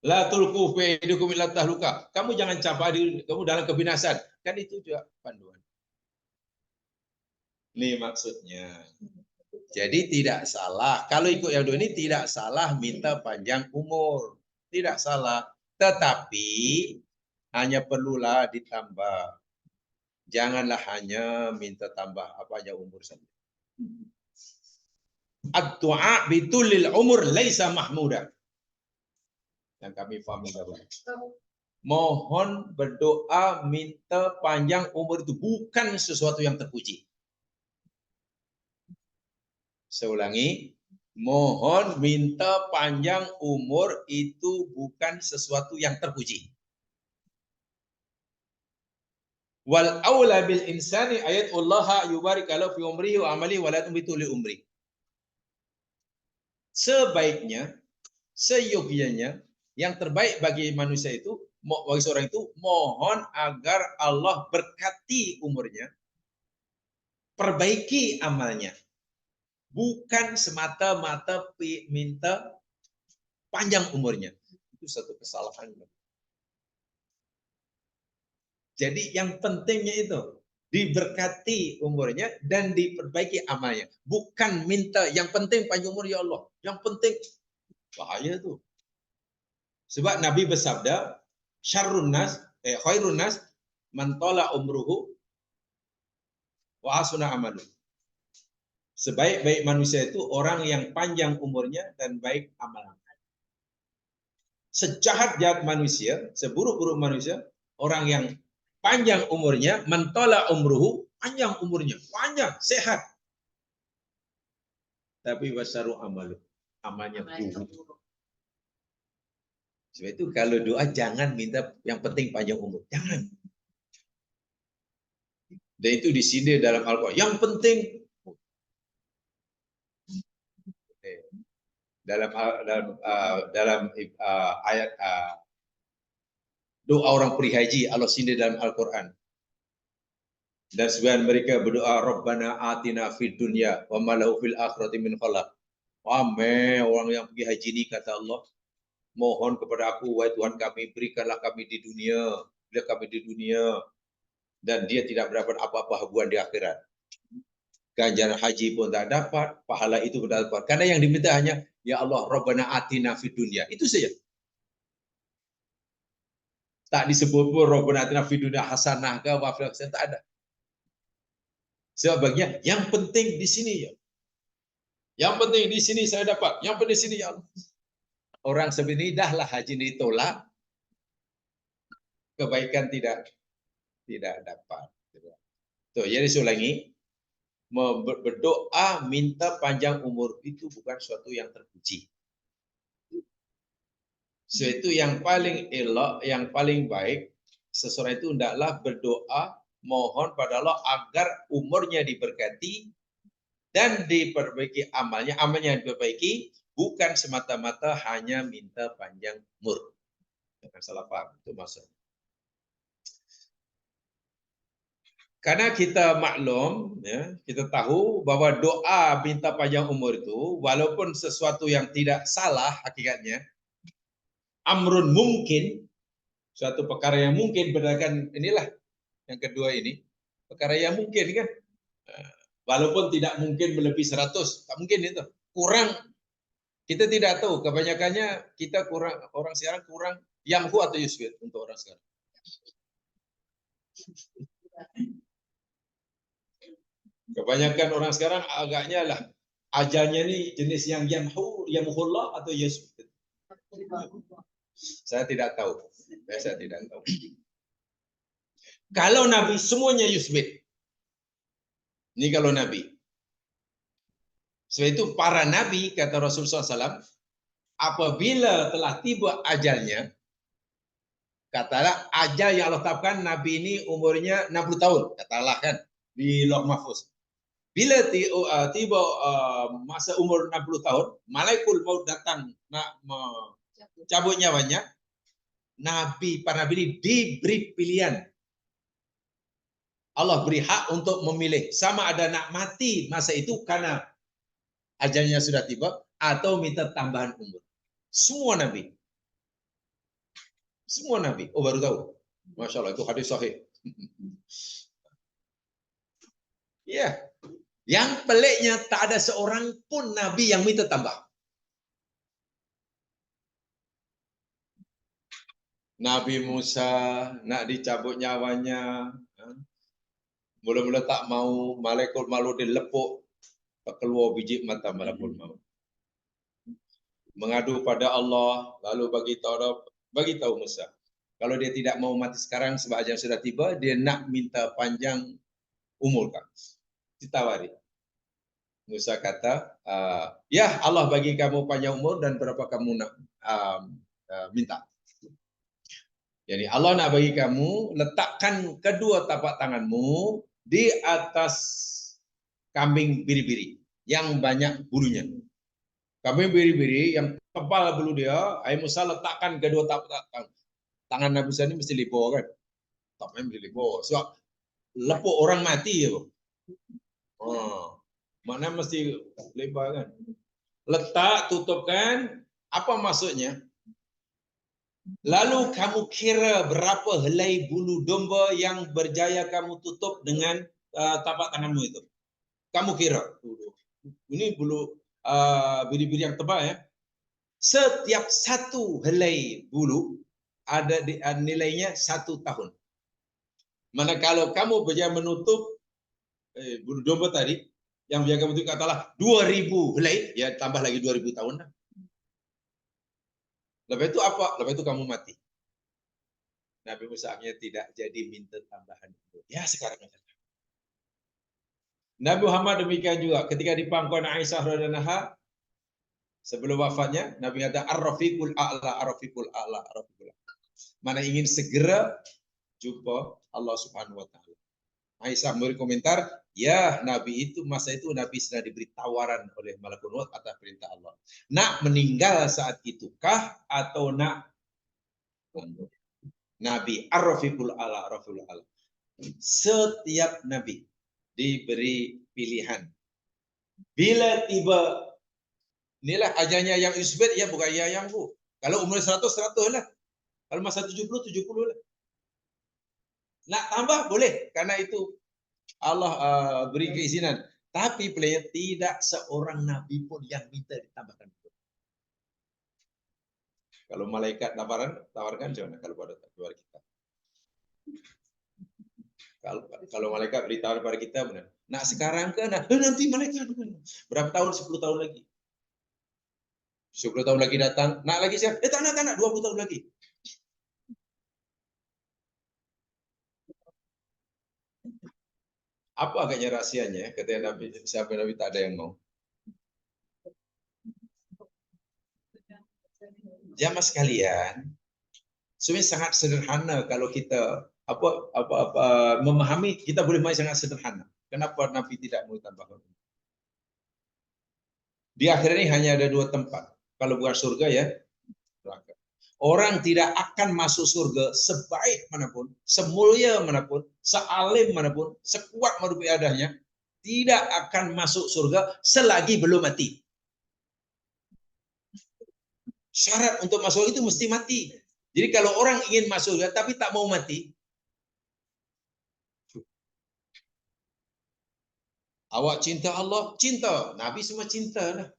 La tulqu fi aydikum ila tahluka. Kamu jangan campur diri kamu dalam kebinasan. Kan itu juga panduan. Ini maksudnya. Jadi tidak salah. Kalau ikut yang dua ini tidak salah minta panjang umur. Tidak salah. Tetapi hanya perlulah ditambah. Janganlah hanya minta tambah apa aja umur saja. Ad-du'a bitulil umur laisa mahmuda. Yang kami pahami baik. Mohon berdoa minta panjang umur itu bukan sesuatu yang terpuji. Saya ulangi, mohon minta panjang umur itu bukan sesuatu yang terpuji. Wal aula bil insani ayat Allah yubarik lahu fi umrihi wa amali wa la tumbitu li umri. Sebaiknya, seyogianya, yang terbaik bagi manusia itu, bagi seorang itu, mohon agar Allah berkati umurnya, perbaiki amalnya. Bukan semata-mata minta panjang umurnya. Itu satu kesalahan. Jadi yang pentingnya itu, diberkati umurnya dan diperbaiki amalnya. Bukan minta yang penting panjang umur ya Allah. Yang penting, bahaya tuh. Sebab Nabi bersabda, khairun nas man tala umruhu wa hasuna amalu. Sebaik-baik manusia itu orang yang panjang umurnya dan baik amalannya. Sejahat-jahat manusia, seburuk-buruk manusia, orang yang panjang umurnya, man tala umruhu, panjang umurnya, panjang, sehat. Tapi wasaru amalu, amalnya buruk. Sebab itu kalau doa jangan minta yang penting panjang umur. Jangan. Dan itu disindir dalam Al-Quran. Yang penting dalam ayat doa orang perihaji Allah sindir dalam Al-Quran. Dan sebagian mereka berdoa Rabbana atina fid dunya wa ma lahu fil akhirati min khalaq. Amin. Orang yang pergi haji ini kata Allah, mohon kepada aku, wahai Tuhan kami, berikanlah kami di dunia, bila kami di dunia, dan dia tidak mendapat apa-apa hubungan di akhirat. Ganjaran haji pun tak dapat, pahala itu pun tak dapat. Karena yang diminta hanya, ya Allah, Rabbana atina fid dunya. Itu saja. Tak disebut pun Rabbana atina fid dunya hasanah ke wa fil akhirati, tak ada. Sebab baginya, yang penting di sini ya. Yang penting di sini saya dapat. Yang penting di sini ya Allah. Orang sebenarnya dahlah haji ditolak, kebaikan tidak tidak dapat. Tuh, jadi saya ulangi, berdoa minta panjang umur itu bukan suatu yang terpuji. Suatu yang paling elok, yang paling baik, seseorang itu hendaklah berdoa mohon pada Allah agar umurnya diberkati dan diperbaiki amalnya, amalnya diperbaiki, bukan semata-mata hanya minta panjang umur. Jangan salah paham, itu maksudnya. Karena kita maklum, ya, kita tahu bahwa doa minta panjang umur itu, walaupun sesuatu yang tidak salah hakikatnya, amrun mungkin, suatu perkara yang mungkin berdasarkan inilah yang kedua ini, perkara yang mungkin kan, walaupun tidak mungkin melebihi 100, tak mungkin itu, kurang, kita tidak tahu, kebanyakannya kita kurang, orang sekarang kurang, yamhu atau yusbir untuk orang sekarang. Kebanyakan orang sekarang agaknya lah ajalnya ini jenis yang yamhullah atau yusbir. Saya tidak tahu. Saya tidak tahu. Kalau Nabi semuanya yusbit. Ini kalau Nabi. Sebab itu para Nabi, kata Rasulullah SAW, apabila telah tiba ajalnya, katalah ajal yang Allah tetapkan Nabi ini umurnya 60 tahun. Katalah kan, di Lauh Mahfuz. Bila tiba masa umur 60 tahun, Malaikul Maut datang nak cabut nyawanya, para Nabi ini diberi pilihan. Allah beri hak untuk memilih sama ada nak mati masa itu karena ajalnya sudah tiba atau minta tambahan umur. Semua Nabi. Semua Nabi. Oh baru tahu. Masya Allah itu hadis sahih. Ya. Yang peliknya tak ada seorang pun Nabi yang minta tambah. Nabi Musa nak dicabut nyawanya. Mula-mula tak mau, malaikat malu dilepuk, keluar biji mata malaikat maut. Mengadu pada Allah, lalu bagi tahu Musa. Kalau dia tidak mau mati sekarang sebab ajal sudah tiba, dia nak minta panjang umur kan. Ditawari. Musa kata, ya Allah bagi kamu panjang umur dan berapa kamu nak minta. Jadi Allah nak bagi kamu, letakkan kedua tapak tanganmu di atas kambing biri-biri yang banyak bulunya. Kambing biri-biri yang tebal bulu dia, ayah Musa letakkan kedua tapak tangan Nabi Musa ini mesti lipo kan. Tapnya mesti lipo. Sebab lepuk orang mati ya. Mana mesti lipo kan. Letak, tutupkan, apa maksudnya? Lalu kamu kira berapa helai bulu domba yang berjaya kamu tutup dengan tapak tanganmu itu. Kamu kira. Ini bulu biri-biri yang tebal ya. Setiap satu helai bulu ada nilainya 1 tahun. Manakala kamu berjaya menutup bulu domba tadi, yang berjaya kamu tutup katalah 2000 helai, ya tambah lagi 2000 tahun. Lepas itu apa? Lepas itu kamu mati. Nabi Musa akhirnya tidak jadi minta tambahan. Ya sekarang. Nabi Muhammad demikian juga. Ketika di pangkuan Aisyah radhiyallahu anha, sebelum wafatnya, Nabi kata Ar-Rafiqul A'la, Ar-Rafiqul A'la, Ar-Rafiqul A'la. Mana ingin segera jumpa Allah Subhanahu wa taala. Aisyah memberi komentar, ya Nabi itu masa itu Nabi sedang diberi tawaran oleh malaikat maut atas perintah Allah. Nak meninggal saat itukah atau nak Nabi Ar-Rafiqul A'la, Ar-Rafiqul A'la. Setiap Nabi diberi pilihan. Bila tiba inilah ajalnya yang isbat, ya bukan yang bu. Kalau umur 100, 100 lah. Kalau masa 70, 70 lah. Nak tambah boleh, karena itu Allah beri keizinan. Tapi player tidak seorang nabi pun yang minta ditambahkan. Kalau malaikat tawarkan jangan kalau pada keluar kita. Kalau malaikat beritahu kepada kita benar. Nak sekarang ke nanti malaikat berapa tahun? 10 tahun lagi. 10 tahun lagi datang, nak lagi siap? Tak nak 20 tahun lagi. Apa agaknya rahasianya? Ketika Nabi, siapa Nabi tak ada yang mau. Jamaah sekalian, sebenarnya sangat sederhana kalau kita memahami, kita boleh memahami sangat sederhana. Kenapa Nabi tidak mau tambahkan? Di akhir ini hanya ada dua tempat. Kalau bukan surga ya neraka. Orang tidak akan masuk surga sebaik manapun, semulia manapun, sealim manapun, sekuat manapun ibadahnya, tidak akan masuk surga selagi belum mati. Syarat untuk masuk itu mesti mati. Jadi kalau orang ingin masuk surga tapi tak mau mati, awak cinta Allah, cinta. Nabi semua cinta lah.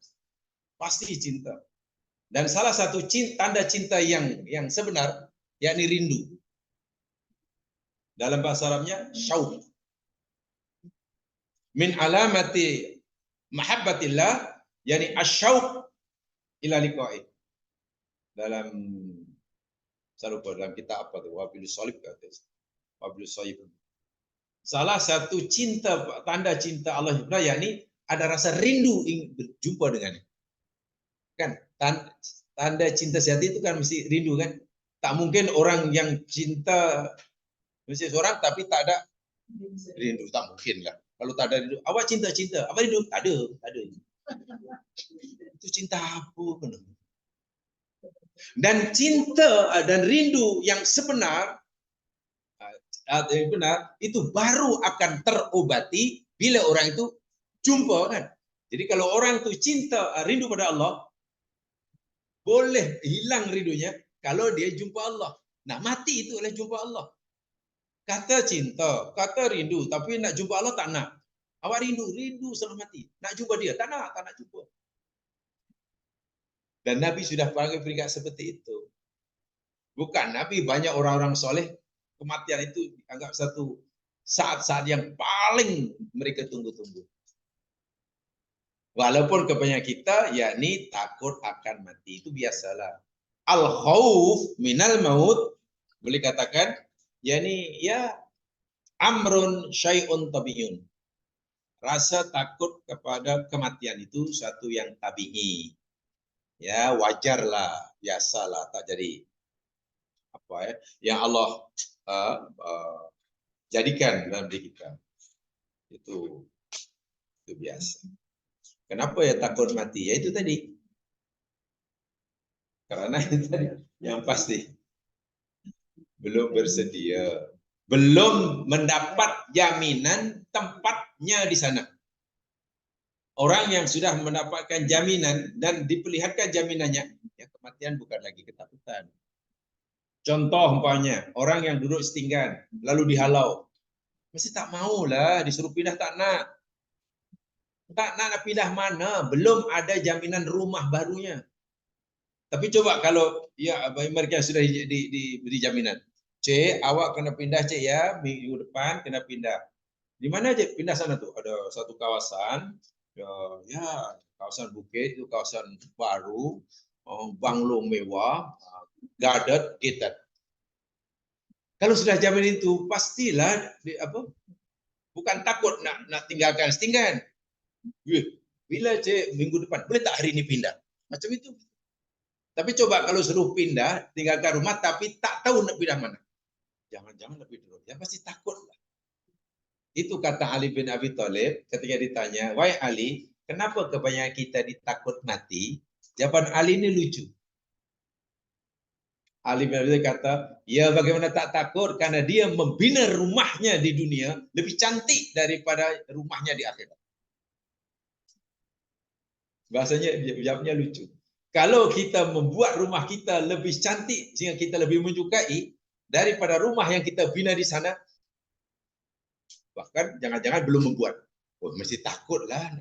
Pasti cinta. Dan salah satu tanda cinta yang sebenar, yakni rindu. Dalam bahasa Arabnya, syauq. Min alamati mahabbatillah, yakni asyauq ila liqa'i. Dalam, saya lupa dalam kitab apa tu, Wabilus Salib kata. Wabilus Salib. Salah satu tanda cinta Allah yakni ada rasa rindu ingin berjumpa dengannya. Kan? Tanda cinta sejati itu kan mesti rindu kan? Tak mungkin orang yang cinta mesti seorang tapi tak ada rindu, tak mungkin lah. Kalau tak ada rindu, awak cinta, apa rindu? Tak ada. Itu cinta apa? Dan cinta dan rindu yang benar itu baru akan terobati bila orang itu jumpa kan. Jadi kalau orang itu cinta, rindu pada Allah, boleh hilang rindunya kalau dia jumpa Allah. Nah, mati itu oleh jumpa Allah. Kata cinta, kata rindu, tapi nak jumpa Allah tak nak. Awak rindu selama mati. Nak jumpa dia, tak nak jumpa. Dan Nabi sudah panggil peringkat seperti itu. Bukan, Nabi banyak orang-orang soleh, kematian itu dianggap satu saat-saat yang paling mereka tunggu-tunggu. Walaupun kebanyakan kita, yakni takut akan mati. Itu biasalah. Al-khawf minal maut, boleh katakan, yakni ya amrun syai'un tabi'un. Rasa takut kepada kematian itu satu yang tabi'i. Ya, wajarlah, biasalah, tak jadi apa ya, yang Allah jadikan dalam diri kita. Itu biasa. Kenapa ya takut mati? Ya itu tadi. Karena itu tadi yang pasti belum bersedia, belum mendapat jaminan tempatnya di sana. Orang yang sudah mendapatkan jaminan dan diperlihatkan jaminannya, ya kematian bukan lagi ketakutan. Contoh umpamanya, orang yang duduk setinggan, lalu dihalau. Mesti tak maulah, disuruh pindah tak nak. Tak nak pindah mana, belum ada jaminan rumah barunya. Tapi coba kalau ya mereka sudah diberi jaminan. Cik, awak kena pindah cik ya, minggu depan kena pindah. Di mana cik pindah sana tuh? Ada satu kawasan, ya kawasan bukit, itu kawasan baru, banglo mewah, guarded, gated. Kalau sudah jamin itu, pastilah bukan takut nak tinggalkan setinggan. Bila cik minggu depan, boleh tak hari ini pindah? Macam itu. Tapi coba kalau suruh pindah, tinggalkan rumah, tapi tak tahu nak pindah mana. Jangan-jangan lebih dulu. Ya pasti takut lah. Itu kata Ali bin Abi Thalib ketika ditanya, wahai Ali, kenapa kebanyakan kita ditakut mati? Jawaban Ali ini lucu. Ali bin Abi Thalib kata, ya bagaimana tak takut karena dia membina rumahnya di dunia lebih cantik daripada rumahnya di akhirat. Bahasanya jawabnya lucu. Kalau kita membuat rumah kita lebih cantik sehingga kita lebih menyukai daripada rumah yang kita bina di sana, bahkan jangan-jangan belum membuat, mesti takutlah.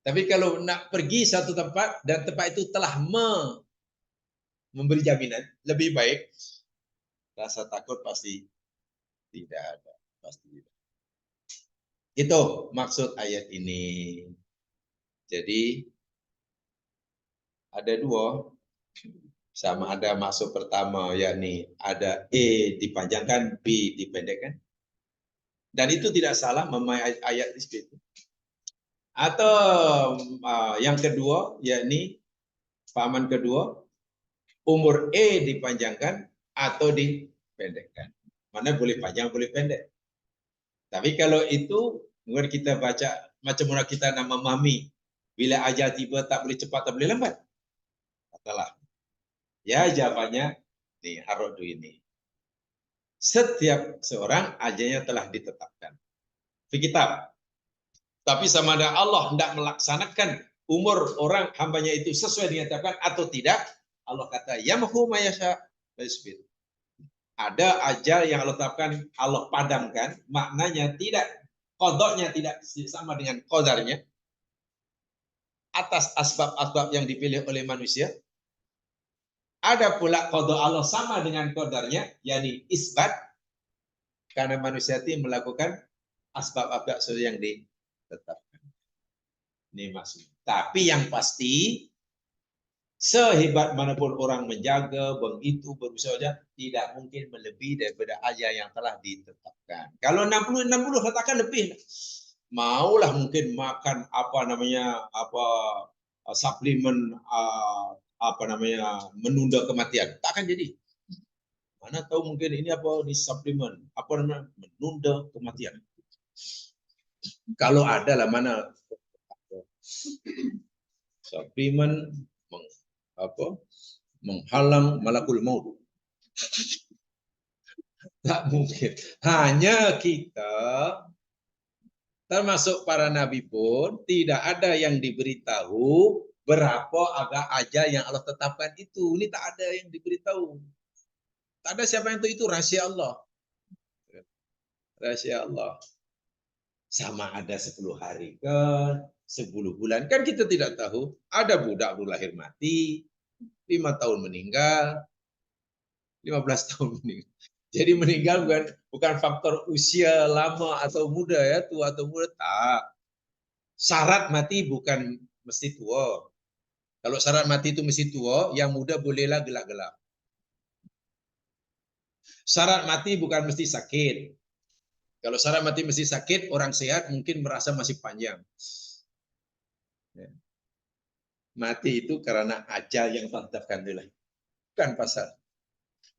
Tapi kalau nak pergi satu tempat dan tempat itu telah memberi jaminan lebih baik, rasa takut pasti tidak ada, pasti tidak. Itu maksud ayat ini. Jadi ada dua, sama ada maksud pertama yakni ada E dipanjangkan, B dipendekkan. Dan itu tidak salah memakai ayat di situ. Atau yang kedua, yakni pahaman kedua, umur E dipanjangkan atau dipendekkan. Mana boleh panjang, boleh pendek. Tapi kalau itu, mungkin kita baca macam mana kita nak memahami bila ajal tiba tak boleh cepat, tak boleh lambat. Katalah. Ya jawabannya nih harodu ini. Setiap seorang ajalnya telah ditetapkan di kitab. Tapi sama ada Allah hendak melaksanakan umur orang hambanya itu sesuai dengan ditetapkan atau tidak, Allah kata yamhu mayasha wasbir. Ada ajal yang Allah tetapkan, Allah padamkan, maknanya tidak, qadanya tidak sama dengan qadarnya atas asbab-asbab yang dipilih oleh manusia. Ada pula qada Allah sama dengan qadarnya, yakni isbat, karena manusia itu melakukan asbab-asbab sesuai yang ditetapkan. Ini maksud. Tapi yang pasti, sehebat manapun orang menjaga, begitu berusaha, tidak mungkin melebihi daripada ajal yang telah ditetapkan. Kalau 60 katakan lebih, maulah mungkin makan suplemen menunda kematian, tak akan jadi. Mana tahu mungkin ini suplemen menunda kematian. Kalau ada lah mana suplemen menghalang malakul maut. Tak mungkin. Hanya kita, termasuk para nabi pun, tidak ada yang diberitahu berapa agak ajal yang Allah tetapkan itu. Ini tak ada yang diberitahu. Tak ada siapa yang tahu, itu rahasia Allah. Rahasia Allah. Sama ada 10 hari ke 10 bulan. Kan kita tidak tahu. Ada budak baru lahir mati, 5 tahun meninggal, 15 tahun meninggal. Jadi meninggal bukan faktor usia lama atau muda ya, tua atau muda, tak. Syarat mati bukan mesti tua. Kalau syarat mati itu mesti tua, yang muda bolehlah gelap-gelap. Syarat mati bukan mesti sakit. Kalau syarat mati mesti sakit, orang sehat mungkin merasa masih panjang. Mati itu karena ajal yang tetapkan dulu. Bukan pasal.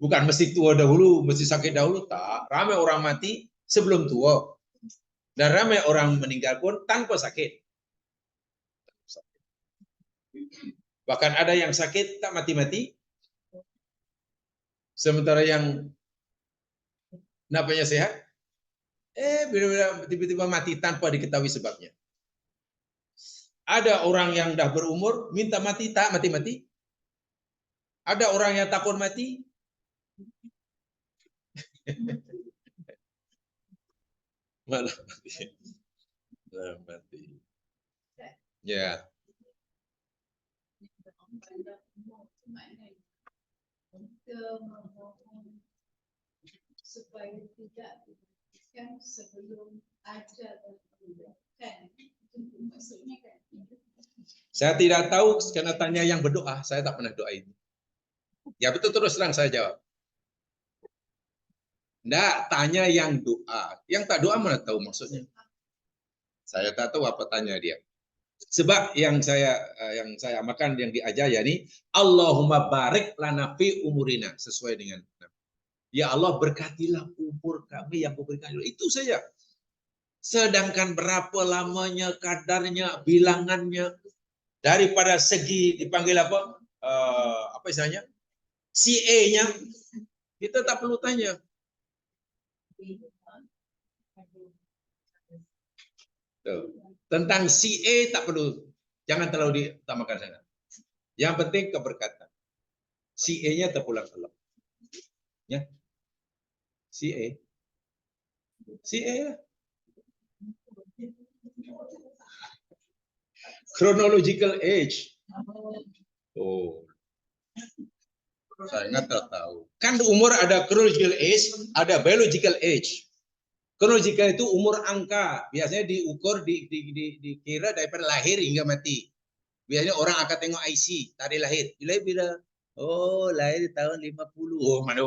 Bukan mesti tua dahulu, mesti sakit dahulu. Tak. Ramai orang mati sebelum tua. Dan ramai orang meninggal pun tanpa sakit. Bahkan ada yang sakit tak mati-mati. Sementara yang napanya sehat, tiba-tiba mati tanpa diketahui sebabnya. Ada orang yang dah berumur minta mati, tak mati-mati. Ada orang yang takut mati. Malah mati. Malah mati. Ya. Supaya tidak diberikan sebelum ajal kan. Maksudnya kan. Saya tidak tahu, karena tanya yang berdoa, saya tak pernah doa ini. Ya betul, terus terang saya jawab. Nggak, tanya yang doa. Yang tak doa mana tahu maksudnya. Saya tak tahu apa tanya dia. Sebab yang saya amalkan yang diajar ya ini, Allahumma barik lana fi umurina, sesuai dengan ya Allah berkatilah umur kami yang kuberikan. Itu saja. Sedangkan berapa lamanya, kadarnya, bilangannya, daripada segi dipanggil apa istilahnya, CA-nya, kita tak perlu tanya. Tuh. Tentang CA tak perlu, jangan terlalu diutamakan sana. Yang penting keberkatan. CA-nya terpulang Allah. Ya. CA. CA. Chronological age. Oh. Saya nggak tahu. Kan umur ada chronological age, ada biological age. Chronological itu umur angka, biasanya diukur, dikira daripada lahir hingga mati. Biasanya orang akan tengok IC, tarikh lahir. Bila oh lahir di tahun 50. Oh mana.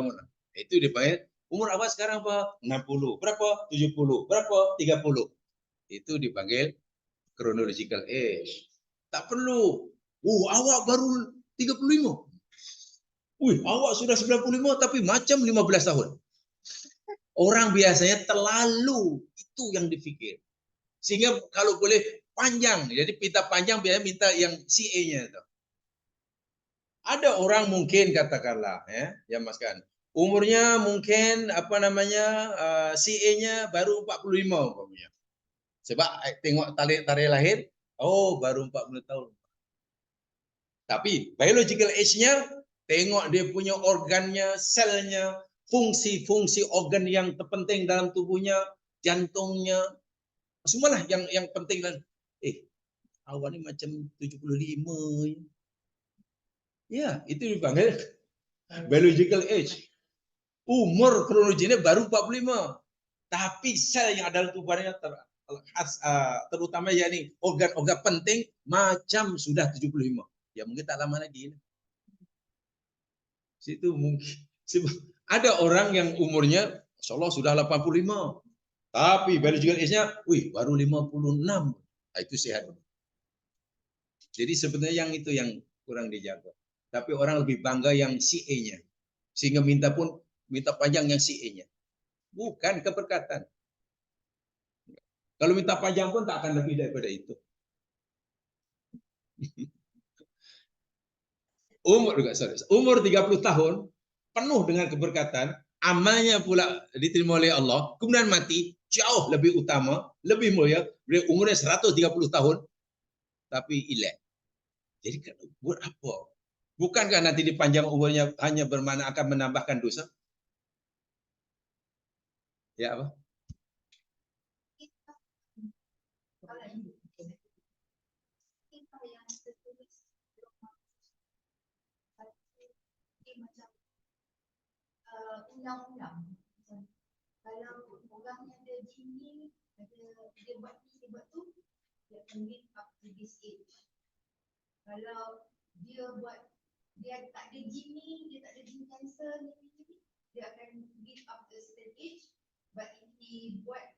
Itu dipanggil Umur awak sekarang apa? 60. Berapa? 70. Berapa? 30. Itu dipanggil chronological age. Tak perlu. Awak baru 35. Awak sudah 95 tapi macam 15 tahun. Orang biasanya terlalu itu yang dipikir. Sehingga kalau boleh panjang. Jadi minta panjang biasanya minta yang CA-nya itu. Ada orang mungkin katakanlah ya Mas Kan. Umurnya mungkin CA-nya baru 45 umpamanya. Sebab tengok tarikh lahir, baru 40 tahun. Tapi biological age-nya tengok dia punya organnya, selnya, fungsi-fungsi organ yang terpenting dalam tubuhnya, jantungnya, semualah yang penting dan awak ni macam 75 ya. Itu dipanggil biological age. Umur kronologinya baru 45. Tapi sel yang ada dalam tubuhnya terutama yakni organ-organ penting macam sudah 75. Ya mungkin tak lama lagi. Situ mungkin ada orang yang umurnya insyaallah sudah 85. Tapi biological age-nya baru 56. Nah, itu sehat. Jadi sebenarnya yang itu yang kurang dijaga. Tapi orang lebih bangga yang CA-nya. Sehingga minta panjang yang CA-nya. Bukan keberkatan. Kalau minta panjang pun tak akan lebih daripada itu. Umur 30 tahun penuh dengan keberkatan, amalnya pula diterima oleh Allah, kemudian mati jauh lebih utama, lebih mulia dari umurnya 130 tahun tapi elak. Jadi buat apa? Bukankah nanti dipanjang umurnya hanya bermakna akan menambahkan dosa? Ya apa? Undang-undang. Kalau orang yang ada jin ni, dia buat tu, dia akan live up to this age. Kalau dia tak ada jin ni, dia tak ada jin cancer ni, dia akan live up to a certain age. But if he buat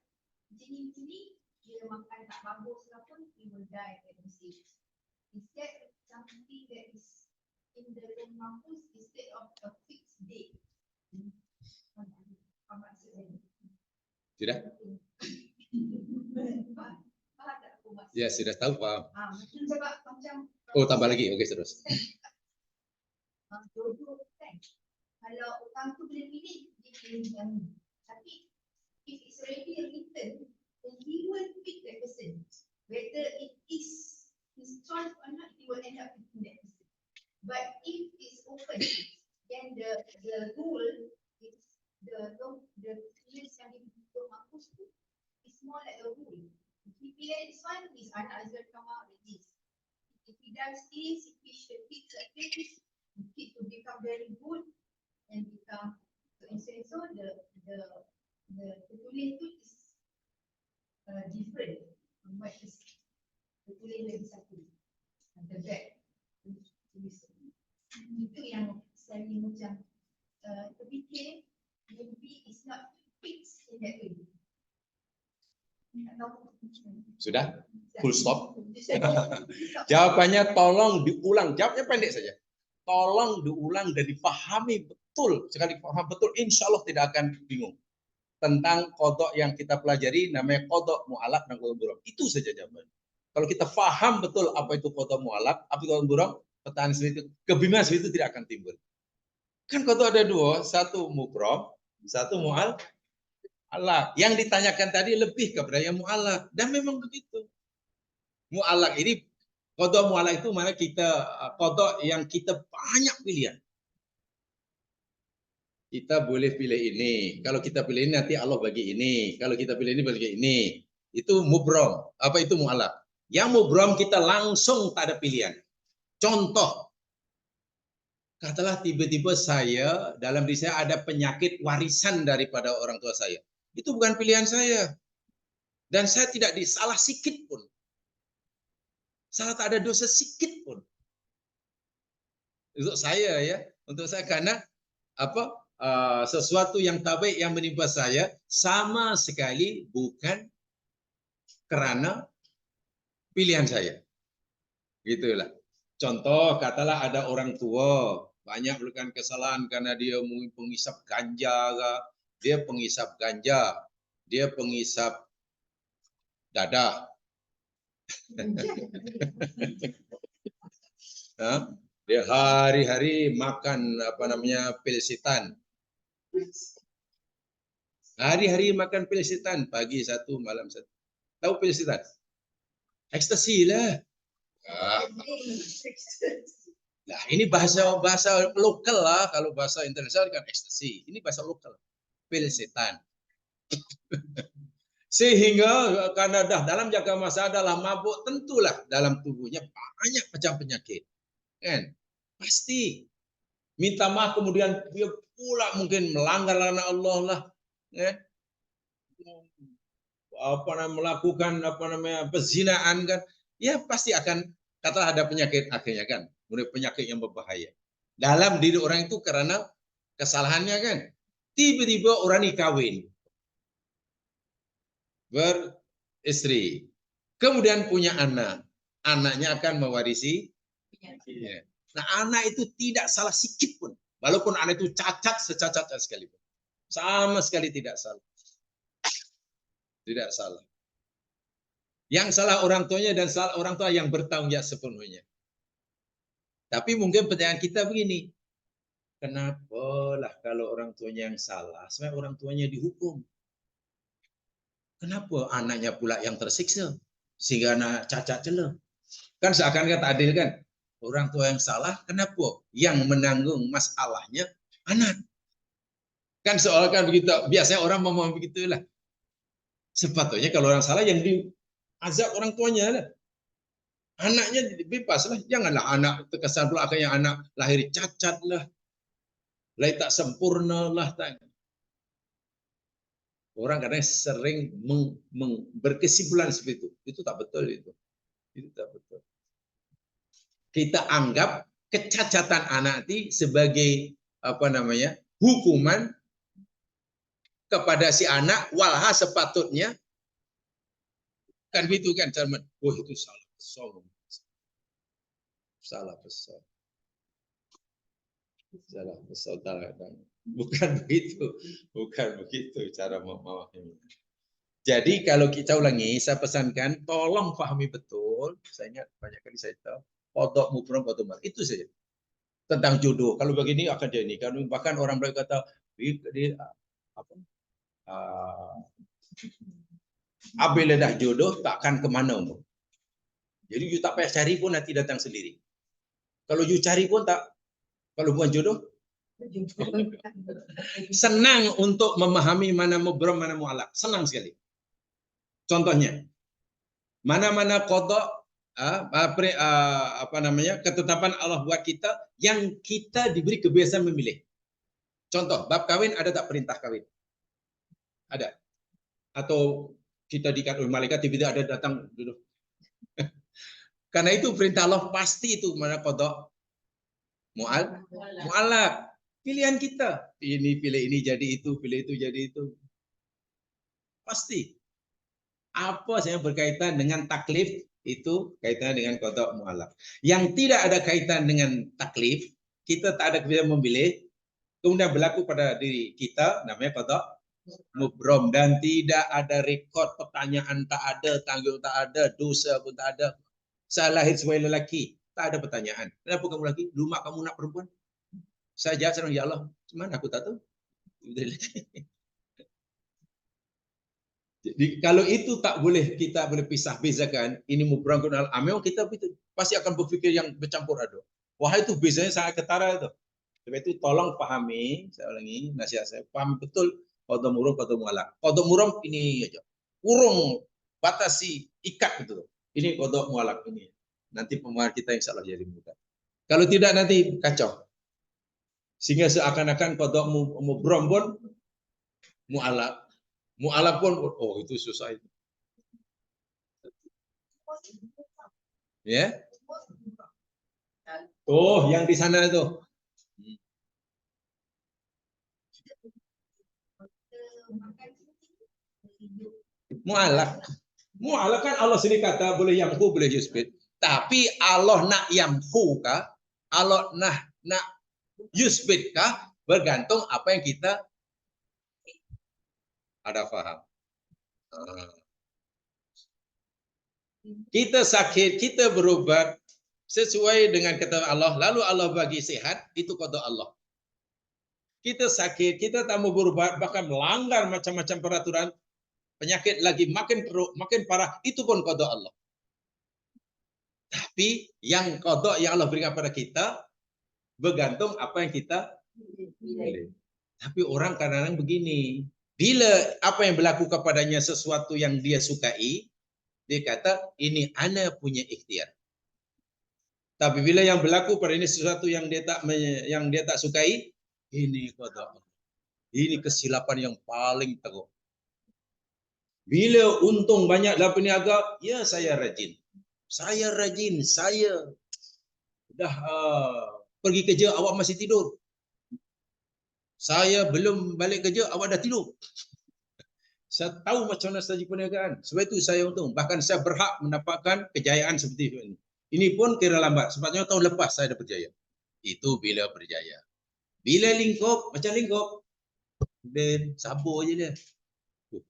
jin ni, dia makan tak bagus lah pun, he will die at this age. Instead, something that is in the mahfuz instead of a fixed date. Sudah? Ya, sudah tahu Pak. Tambah lagi. Okey, terus. Kalau orang tu boleh pilih, dia pilih yang ni. Tapi if it's already written, then he will pick that person. Whether it is his choice or not, he will end up picking that person. But if it's open, then the rule is the rules yang dibentuk mampus tu is more like a rule. If he pilih this one, his anak is going to come out like this. If he does this, if he should kids like this, the kids will become very good and become so the tulis tu is different from what is the tulis lagi satu. The back tulis itu yang saya macam terfikir maybe it's not fixed in that way. Sudah? Full stop? Jawabannya tolong diulang. Jawabnya pendek saja. Tolong diulang dan dipahami betul. Sekali paham betul, insya Allah tidak akan bingung. Tentang kodok yang kita pelajari, namanya kodok mu'alaq dan kodok buruk. Itu saja jawabannya. Kalau kita paham betul apa itu kodok mu'alaq, apa itu kodok buruk, pertanyaan seperti itu, kebingungan seperti itu tidak akan timbul. Kan kodok ada dua, satu mubrom, satu mu'alaq. Yang ditanyakan tadi lebih kepada yang mu'alaq. Dan memang begitu. Mu'alaq ini, kodok mu'alaq itu mana kita, kodok yang kita banyak pilihan. Kita boleh pilih ini. Kalau kita pilih ini nanti Allah bagi ini. Kalau kita pilih ini bagi ini. Itu mubrom. Apa itu mu'alaq? Yang mubrom kita langsung tak ada pilihan. Contoh. Katalah tiba-tiba saya, dalam diri saya ada penyakit warisan daripada orang tua saya. Itu bukan pilihan saya. Dan saya tidak disalah sikit pun. Salah tak ada dosa sikit pun. Untuk saya ya. Untuk saya karena apa? sesuatu yang tak baik yang menimpa saya sama sekali bukan kerana pilihan saya. Gitulah. Contoh, katalah ada orang tua banyak melakukan kesalahan karena dia mungkin penghisap ganja, dia penghisap ganja, dia penghisap dadah. Dia hari-hari makan pil setan. Hari-hari makan pil setan, pagi satu, malam satu. Tahu pil setan? Ekstasi lah. Nah, ini bahasa lokal lah. Kalau bahasa internasional kan ekstasi. Ini bahasa lokal. Pil setan. Sehingga karena dah dalam jangka masa adalah mabuk, tentulah dalam tubuhnya banyak macam penyakit. Kan? Pasti. Minta maaf kemudian dia pula mungkin melanggar larangan Allah lah. Ya. Melakukan pezinaan kan. Ya pasti akan katalah ada penyakit akhirnya kan. Kemudian penyakit yang berbahaya. Dalam diri orang itu karena kesalahannya kan. Tiba-tiba orang ini kawin. Beristri. Kemudian punya anak. Anaknya akan mewarisi. Ya. Nah, anak itu tidak salah sikit pun. Walaupun anak itu cacat secacat sekalipun. Sama sekali tidak salah. Tidak salah. Yang salah orang tuanya dan salah orang tua yang bertanggung jawab sepenuhnya. Tapi mungkin pertanyaan kita begini. Kenapa lah kalau orang tuanya yang salah, sebenarnya orang tuanya dihukum? Kenapa anaknya pula yang tersiksa? Sehingga anak cacat celah. Kan seakan-akan tak adil kan? Orang tua yang salah, kenapa? Yang menanggung masalahnya anak. Kan seolah-olah begitu. Biasanya orang memahami begitulah. Sepatutnya kalau orang salah yang diazab orang tuanya lah. Anaknya bebas lah. Janganlah anak terkesan pula akhirnya anak lahir cacat lah. Lahir tak sempurna lah. Orang kadang sering berkesimpulan seperti itu. Itu tak betul itu. Itu tak betul. Kita anggap kecacatan anak itu sebagai hukuman kepada si anak, walha sepatutnya kan begitu kan Cermat. Oh itu salah besar. Salah besar. Salah besar. Bukan begitu. Bukan begitu cara memahami. Jadi kalau kita ulangi, saya pesankan tolong pahami betul. Saya ingat banyak kali saya tahu. Kodok mubrom kodok mal. Itu saja. Tentang jodoh. Kalau begini akan jadi. Kalau bahkan orang berkata, apabila dah jodoh takkan kemana. Jadi you tak payah cari pun nanti datang sendiri. Kalau you cari pun tak, kalau bukan jodoh, senang untuk memahami mana mubrom, mana mu'alaq. Senang sekali. Contohnya, mana-mana kodok, ketetapan Allah buat kita yang kita diberi kebiasaan memilih. Contoh, bab kawin ada tak perintah kawin? Ada. Atau kita diikat oleh malaikat tiba-tiba ada datang duduk. Karena itu perintah Allah pasti itu mana kodok mu'alaq. Pilihan kita. Ini pilih ini jadi itu, pilih itu jadi itu. Pasti. Apa yang berkaitan dengan taklif itu kaitannya dengan kodok mu'alaq. Yang tidak ada kaitan dengan taklif, kita tak ada kebiasaan memilih, kemudian berlaku pada diri kita, namanya kodok mubrom. Dan tidak ada rekod pertanyaan, tak ada tanggung, tak ada dosa pun tak ada. Saya lahir sebagai lelaki, tak ada pertanyaan. Kenapa kamu lelaki? Dulu mak kamu nak perempuan? Saya jawab, ya Allah, mana aku tak tahu. Jadi kalau itu tak boleh, kita boleh pisah bezakan, ini mubrom kunal amel, kita pasti akan berpikir yang bercampur aduk. Wah itu bezanya sangat ketara itu. Sebab itu tolong pahami, saya ulangi nasihat saya, pahami betul kodok murom, kodok mu'alaq. Kodok murom ini aja, urung batasi, ikat betul. Ini kodok mu'alaq ini. Nanti pemahaman kita insya Allah jadi mudah. Kalau tidak nanti kacau. Sehingga seakan-akan kodok mubrom pun mu'alaq. Mu'alaq pun, oh itu susah itu. Ya. Oh, yang di sana itu. Mu'alaf. Mu'alaf kan Allah sendiri kata boleh yamhu, boleh yusbit. Tapi Allah nak yamhu kah? Allah nak yusbit kah? Bergantung apa yang kita ada faham. Kita sakit, kita berubat sesuai dengan kata Allah, lalu Allah bagi sehat, itu qada Allah. Kita sakit, kita tak mau berubat, bahkan melanggar macam-macam peraturan, penyakit lagi makin teruk, makin parah, itu pun qada Allah. Tapi yang qada yang Allah berikan pada kita, bergantung apa yang kita pilih. Tapi orang kadang-kadang begini, bila apa yang berlaku kepadanya sesuatu yang dia sukai, dia kata, ini ana punya ikhtiar. Tapi bila yang berlaku pada ini sesuatu yang dia tak sukai, ini qada Allah. Ini kesilapan yang paling teruk. Bila untung banyak dalam perniaga, ya saya rajin. Saya rajin, saya dah pergi kerja, awak masih tidur. Saya belum balik kerja, awak dah tidur. Saya tahu macam mana strategi perniagaan. Sebab itu saya untung. Bahkan saya berhak mendapatkan kejayaan seperti ini. Ini pun kira lambat. Sebabnya tahun lepas saya dah berjaya. Itu bila berjaya. Bila lingkup, macam lingkup. Dan sabar je dia.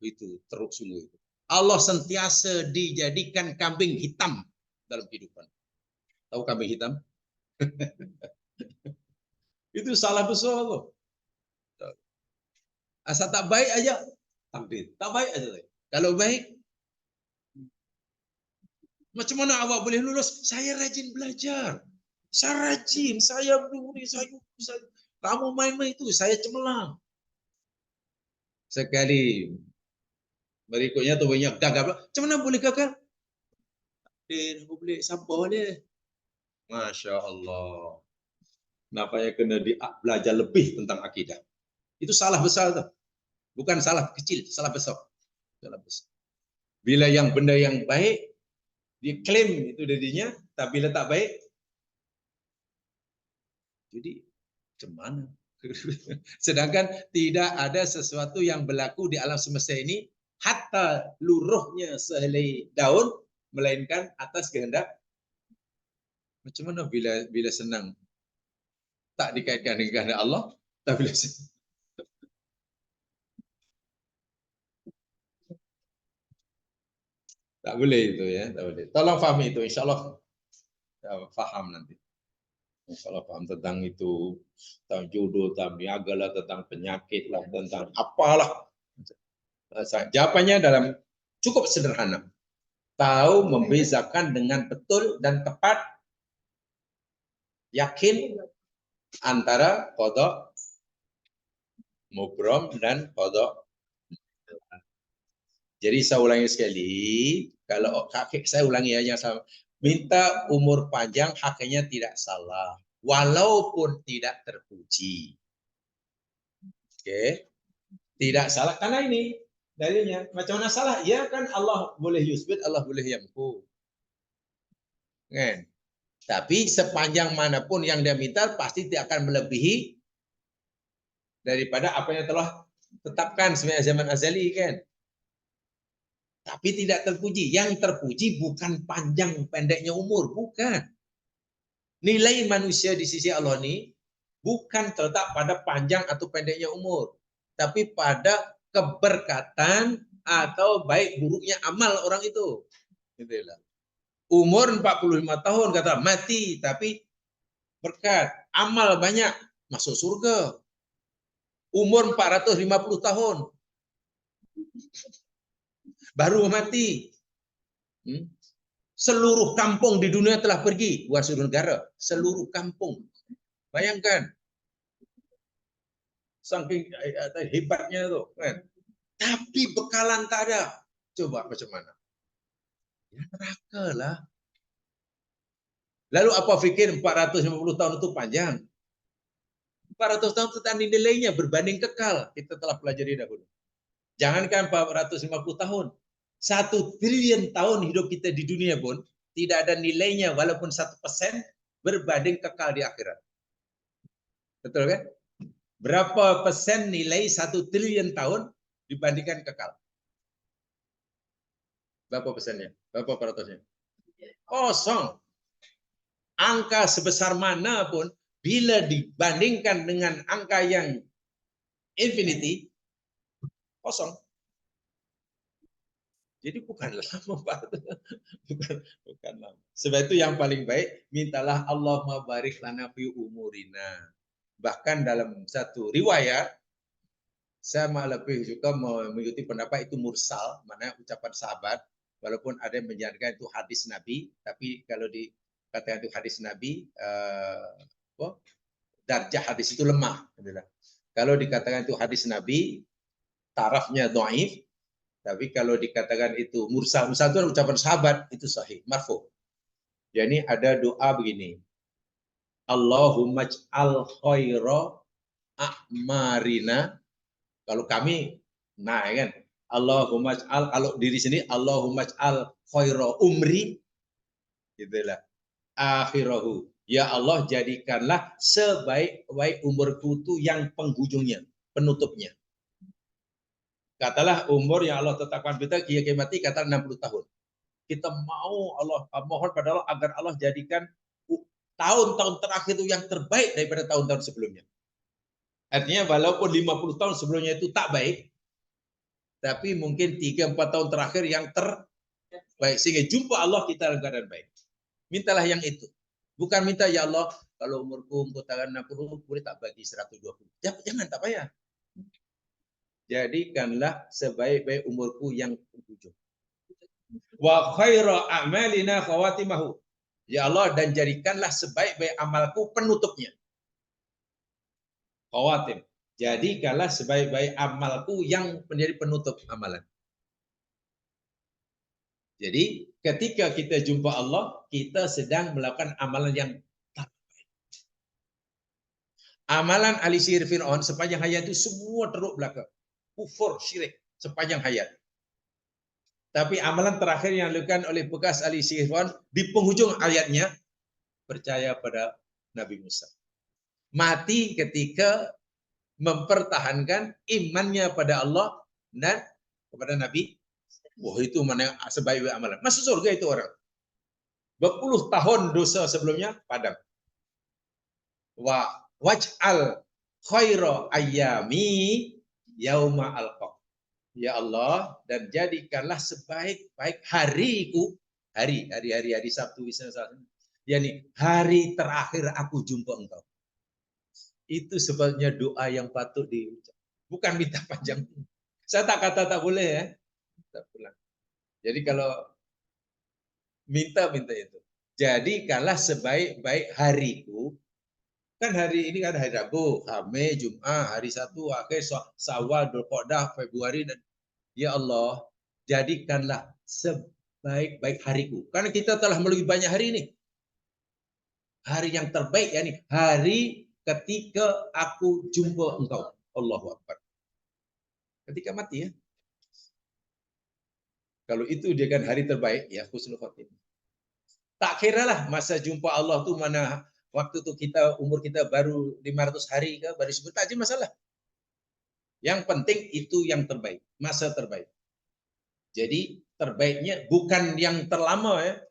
Itu teruk sungguh. Allah sentiasa dijadikan kambing hitam dalam kehidupan. Tahu kambing hitam? Itu salah besar tu. Asal tak baik aja, takdir. Tak baik aja. Kalau baik, macam mana awak boleh lulus? Saya rajin belajar. Saya rajin, saya beri, saya kamu main-main itu, saya cemerlang. Sekali berikutnya tu banyak gagal. Macam mana boleh gagal? Dia boleh sabar dia. Masya Allah. Nampaknya kena belajar lebih tentang akidah. Itu salah besar tu. Bukan salah kecil, salah besar. Salah besar. Bila yang benda yang baik, dia klaim itu dirinya, tapi bila tak baik, jadi macam mana? Sedangkan tidak ada sesuatu yang berlaku di alam semesta ini, hatta luruhnya sehelai daun, melainkan atas kehendak. Macam mana bila senang? Tak dikaitkan dengan kehendak Allah, tak bila senang. Tak boleh itu ya, tak boleh. Tolong fahami itu, insya-Allah faham nanti. Insya-Allah faham tentang itu, tentang jodoh, tentang niaga lah, tentang penyakit lah, tentang apalah. Jawabannya dalam cukup sederhana. Tahu membezakan dengan betul dan tepat, yakin antara qada mubram dan qada. Jadi saya ulangi sekali, kalau kakek saya ulangi aja sama. Minta umur panjang haknya tidak salah, walaupun tidak terpuji. Oke, tidak salah karena ini dalilnya. Macam mana salah? Ya kan Allah boleh yusbit, Allah boleh yamhu. Kan? Tapi sepanjang manapun yang dia minta pasti tidak akan melebihi daripada apa yang telah tetapkan sebenarnya zaman azali kan. Tapi tidak terpuji. Yang terpuji bukan panjang pendeknya umur, bukan. Nilai manusia di sisi Allah ini bukan terletak pada panjang atau pendeknya umur, tapi pada keberkatan atau baik buruknya amal orang itu. Itulah. Umur 45 tahun kata mati, tapi berkat, amal banyak, masuk surga. Umur 450 tahun, baru mati. Seluruh kampung di dunia telah pergi, bukan seluruh negara, seluruh kampung. Bayangkan, saking hebatnya itu, kan? Tapi bekalan tak ada. Coba macam mana? Ya neraka lah. Lalu apa fikir 450 tahun itu panjang? 400 tahun itu tadi nilainya berbanding kekal. Kita telah pelajari dahulu. Jangankan 450 tahun. 1 triliun tahun hidup kita di dunia pun tidak ada nilainya walaupun 1% berbanding kekal di akhirat. Betul kan? Berapa persen nilai 1 triliun tahun dibandingkan kekal? Berapa persennya? Berapa peratusnya? Kosong. Angka sebesar mana pun bila dibandingkan dengan angka yang infinity, kosong. Jadi bukanlah bukan lama. Sebab itu yang paling baik, mintalah Allahumma barik lana fi umurina. Bahkan dalam satu riwayat, saya malah lebih juga mengikuti pendapat itu mursal, mana ucapan sahabat, walaupun ada yang menjadikan itu hadis Nabi, tapi kalau dikatakan itu hadis Nabi, darjah hadis itu lemah. Kalau dikatakan itu hadis Nabi, tarafnya dhaif, tapi kalau dikatakan itu mursal, mursal itu ucapan sahabat, itu sahih, marfu. Jadi ada doa begini. Allahumma ij'al khaira a'marina. Kalau kami, nah kan, Allahumma ij'al, kalau diri sini, Allahumma ij'al khaira umri, gitulah, akhirahu. Ya Allah, jadikanlah sebaik-baik umurku itu yang penghujungnya, penutupnya. Katalah umur yang Allah tetapkan kita mati kata 60 tahun. Kita mau Allah mohon pada Allah agar Allah jadikan tahun-tahun terakhir itu yang terbaik daripada tahun-tahun sebelumnya. Artinya walaupun 50 tahun sebelumnya itu tak baik, tapi mungkin 3-4 tahun terakhir yang terbaik sehingga jumpa Allah kita dalam keadaan baik. Mintalah yang itu. Bukan minta ya Allah kalau umurku tangan 60 boleh tak bagi 120. Jangan, tak payah. Jadikanlah sebaik-baik umurku yang ujung. Wa khaira a'malina khawatimahu. Ya Allah, dan jadikanlah sebaik-baik amalku penutupnya. Khawatim. Jadikanlah sebaik-baik amalku yang menjadi penutup amalan. Jadi ketika kita jumpa Allah, kita sedang melakukan amalan yang terbaik. Amalan ahli sihir Fir'aun sepanjang hayat itu semua teruk belaka. Kufur, syirik sepanjang hayat. Tapi amalan terakhir yang dilakukan oleh bekas ahli sihir Fir'aun di penghujung ayatnya percaya pada Nabi Musa. Mati ketika mempertahankan imannya pada Allah dan kepada Nabi. Wah, itu mana sebaik-baik amalan. Masuk surga itu orang. Berpuluh tahun dosa sebelumnya padam. Waj'al khaira ayyami yauma alqaq. Ya Allah, dan jadikanlah sebaik-baik hariku, hari Sabtu, Isnin, Selasa, yakni hari terakhir aku jumpa engkau. Itu sebabnya doa yang patut diucap. Bukan minta panjang. Saya tak kata tak boleh ya. Tak pulang. Jadi kalau minta itu. Jadikanlah sebaik-baik hariku. Kan hari ini kan hari Rabu, Khamis, Jumat, hari Sabtu, akhir Syawal, Dzulqa'dah, Februari, dan ya Allah, jadikanlah sebaik-baik hariku. Karena kita telah melalui banyak hari ini. Hari yang terbaik, yakni hari ketika aku jumpa engkau. Allahu Akbar. Ketika mati ya. Kalau itu dia kan hari terbaik, ya husnul khatimah. Tak kiralah masa jumpa Allah tuh mana waktu itu umur kita baru 500 hari ke, baru sebut aja masalah. Yang penting itu yang terbaik, masa terbaik. Jadi terbaiknya bukan yang terlama ya.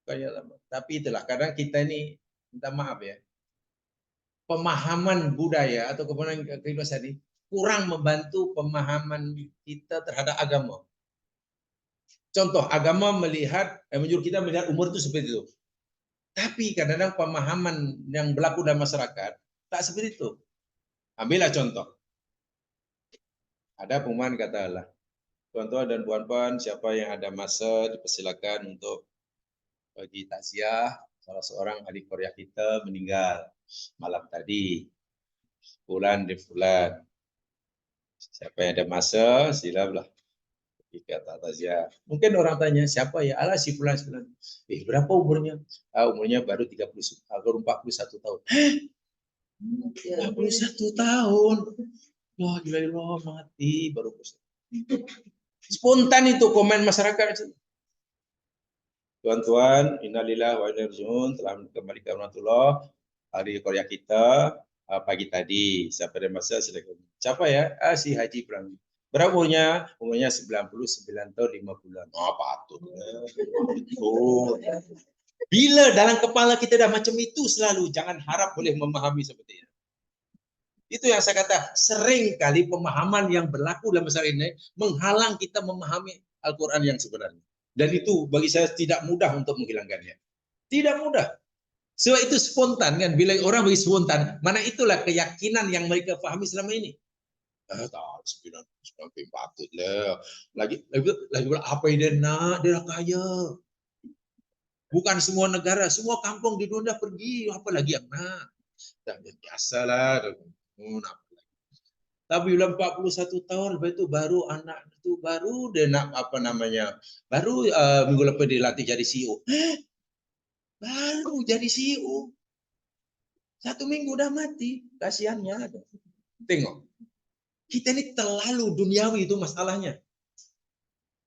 Kayak lama. Tapi itulah kadang kita ini minta maaf ya. Pemahaman budaya atau kehidupan ini kurang membantu pemahaman kita terhadap agama. Contoh, agama menyuruh kita melihat umur itu seperti itu. Tapi kadang-kadang pemahaman yang berlaku dalam masyarakat tak seperti itu. Ambillah contoh. Ada pengumuman katalah, tuan-tuan dan puan-puan, siapa yang ada masa dipersilakan untuk bagi takziah salah seorang adik Korea kita meninggal malam tadi. Bulan di bulan. Siapa yang ada masa, silalah. Kita takziah. Mungkin orang tanya, siapa ya? Alah si fulan. Berapa umurnya? Umurnya baru 41 tahun. 41 tahun. Wah, gila mati baru spontan itu komen masyarakat. Tuan-tuan, innalillahi wa inna ilaihi raji'un, telah kembali ke rahmatullah. Hari Korea kita pagi tadi. Siapa ada masa silakan. Siapa ya? Si Haji Prang. Berapa umurnya? Umurnya 99 tahun 5 bulan. Oh, patut. Oh. Bila dalam kepala kita dah macam itu selalu, jangan harap boleh memahami seperti itu. Itu yang saya kata, sering kali pemahaman yang berlaku dalam masalah ini menghalang kita memahami Al-Quran yang sebenarnya. Dan itu bagi saya tidak mudah untuk menghilangkannya. Tidak mudah. Sebab itu spontan kan, bila orang bagi spontan, mana itulah keyakinan yang mereka pahami selama ini. Tak, 9 patut lah. Lagi pula apa yang dia nak, dia dah kaya. Bukan semua negara, semua kampung di dunia pergi, apa lagi yang nak? Tak biasalah. Tapi bila 41 tahun, lepas itu baru anak itu baru dia nak apa namanya, baru minggu lepas dilatih jadi CEO. Baru jadi CEO. 1 minggu dah mati, kasihannya. Tengok, kita ini terlalu duniawi itu masalahnya.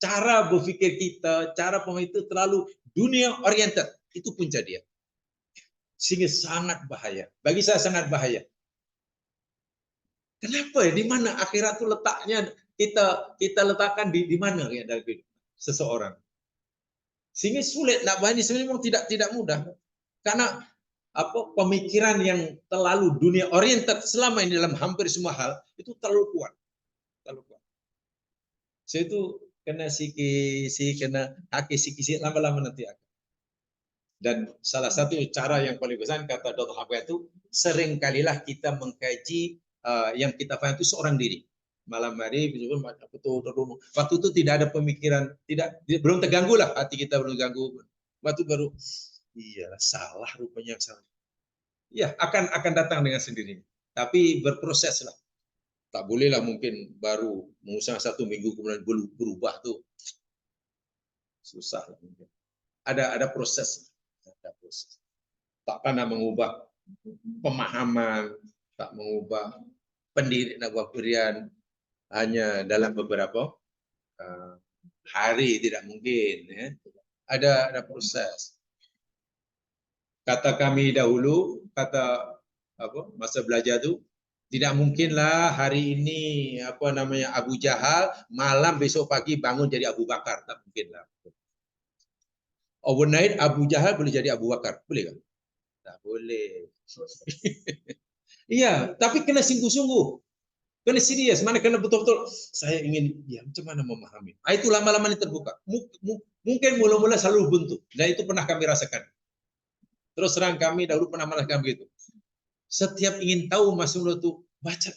Cara berfikir kita, cara pemain itu terlalu dunia oriented. Itu punca dia. Sehingga sangat bahaya. Bagi saya sangat bahaya. Kenapa? Di mana akhirat itu letaknya? Kita letakkan di mana ya dalam hidup seseorang. Sehingga sulit nak bahani sebenarnya memang tidak mudah. Karena apa pemikiran yang terlalu dunia oriented selama ini dalam hampir semua hal itu terlalu kuat. Terlalu kuat. Saya itu kena kena haki siki lama-lama nanti akan. Dan salah satu cara yang paling besar kata Dr. Habib itu seringkalilah kita mengkaji yang kita paham itu seorang diri. Malam hari waktu itu tidak ada pemikiran, belum terganggu lah hati kita belum terganggu. Waktu baru iya salah rupanya salah. Ya akan datang dengan sendirinya. Tapi berproses lah. Tak bolehlah mungkin baru mengusaha 1 minggu kemudian berubah tuh susah lah mungkin. Ada proses, tak pernah mengubah pemahaman, tak mengubah pendirian hanya dalam beberapa hari tidak mungkin. Ya. Ada proses. Kata kami dahulu, kata apa masa belajar tu. Tidak mungkinlah hari ini apa namanya Abu Jahal malam besok pagi bangun jadi Abu Bakar, tak mungkinlah. Overnight Abu Jahal boleh jadi Abu Bakar, boleh kan? Tak boleh. Iya, tapi kena sungguh-sungguh, kena serius, mana kena betul-betul. Saya ingin, ya macam mana memahami? Itu lama-lama ini terbuka. Mungkin mula-mula selalu buntu, dan itu pernah kami rasakan. Terus terang kami dahulu pernah merasakan begitu. Setiap ingin tahu Masya itu baca,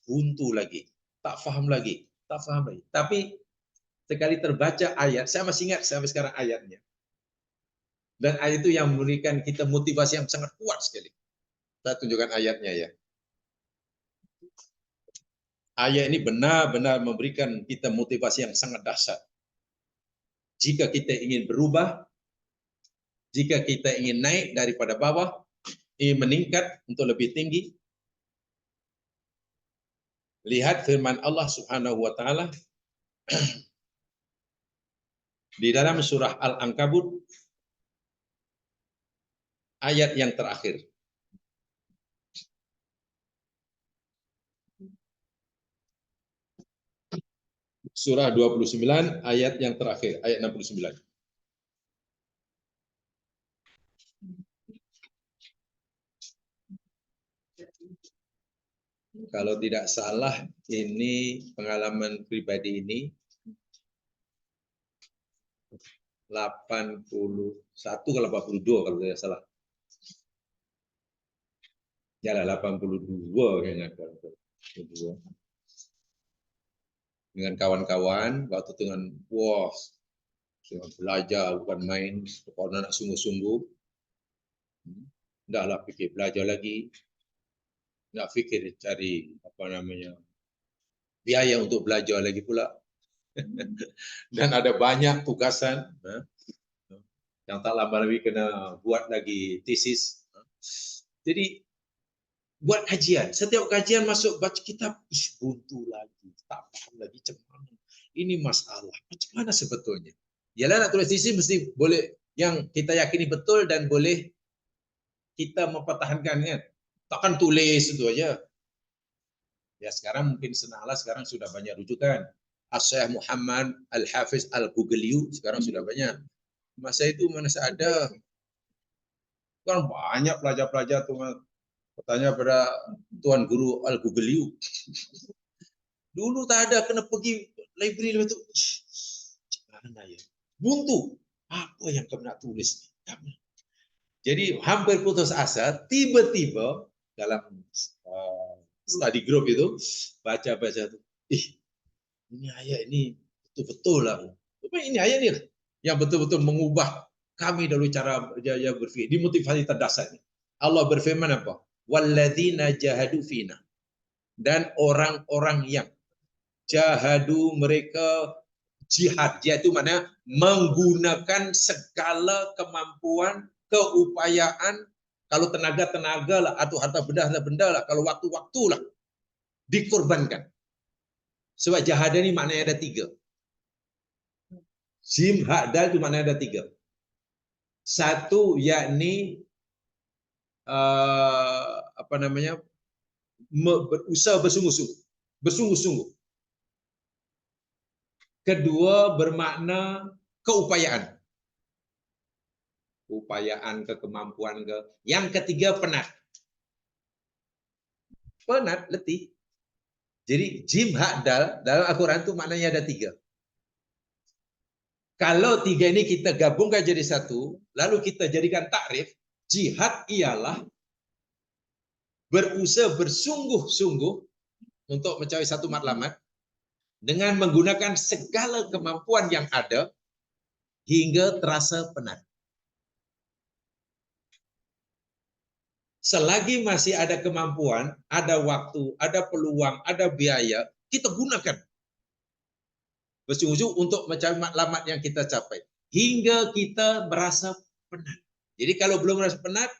buntu lagi, tak faham lagi. Tapi sekali terbaca ayat, saya masih ingat sampai sekarang ayatnya. Dan ayat itu yang memberikan kita motivasi yang sangat kuat sekali. Saya tunjukkan ayatnya ya. Ayat ini benar-benar memberikan kita motivasi yang sangat dahsyat. Jika kita ingin berubah, jika kita ingin naik daripada bawah, ingin meningkat untuk lebih tinggi, lihat firman Allah Subhanahu wa taala di dalam surah Al-Ankabut ayat yang terakhir. Surah 29 ayat yang terakhir, ayat 69. Kalau tidak salah ini pengalaman pribadi ini 81 kalau 82 kalau tidak salah. Ya lah 82 kayaknya. Dengan kawan-kawan waktu dengan belajar bukan main, kalau nak sungguh-sungguh. Ndaklah fikir belajar lagi. Nggak fikir cari apa namanya biaya untuk belajar lagi pula. Dan ada banyak tugasan yang tak lama lagi kena buat lagi tesis. Jadi buat kajian, setiap kajian masuk baca kitab, buntu lagi, tak paham lagi macam mana. Ini masalah, macam mana sebetulnya? Yalah nak tulis tesis mesti boleh yang kita yakini betul dan boleh kita mempertahankan kan. Takkan tulis itu aja. Ya sekarang mungkin senanglah sekarang sudah banyak rujukan. As-Syaikh Muhammad Al-Hafiz Al-Gugeliu sekarang sudah banyak. Masa itu mana ada. Kan banyak pelajar-pelajar tuh bertanya pada Tuan Guru Al-Gugeliu. Dulu tak ada, kena pergi library itu. Mana ya? Buntu. Apa yang kamu nak tulis? Jadi hampir putus asa, tiba-tiba dalam study group itu baca-baca tuh, ini ayat ini betul-betul lah. Ini ayat ini yang betul-betul mengubah kami dari cara berpikir. Dimotivasi terdasarnya. Allah berfirman apa? Walladzina jahadu fina. Dan orang-orang yang jahadu mereka jihad. Jihad itu mana? Menggunakan segala kemampuan, keupayaan, kalau tenaga lah, atau harta benda lah, kalau waktu-waktu lah, dikorbankan. Sebab jihad ini maknanya ada 3. Jihad itu maknanya ada 3. Satu yakni berusaha bersungguh-sungguh. Kedua bermakna keupayaan. Upayaan ke kemampuan ke. Yang ketiga penat. Penat, letih. Jadi jihad dalam Al-Quran itu maknanya ada 3. Kalau 3 ini kita gabungkan jadi satu, lalu kita jadikan takrif, jihad ialah berusaha bersungguh-sungguh untuk mencapai satu matlamat dengan menggunakan segala kemampuan yang ada hingga terasa penat. Selagi masih ada kemampuan, ada waktu, ada peluang, ada biaya, kita gunakan bersungguh-sungguh untuk mencapai matlamat yang kita capai hingga kita merasa penat. Jadi kalau belum merasa penat,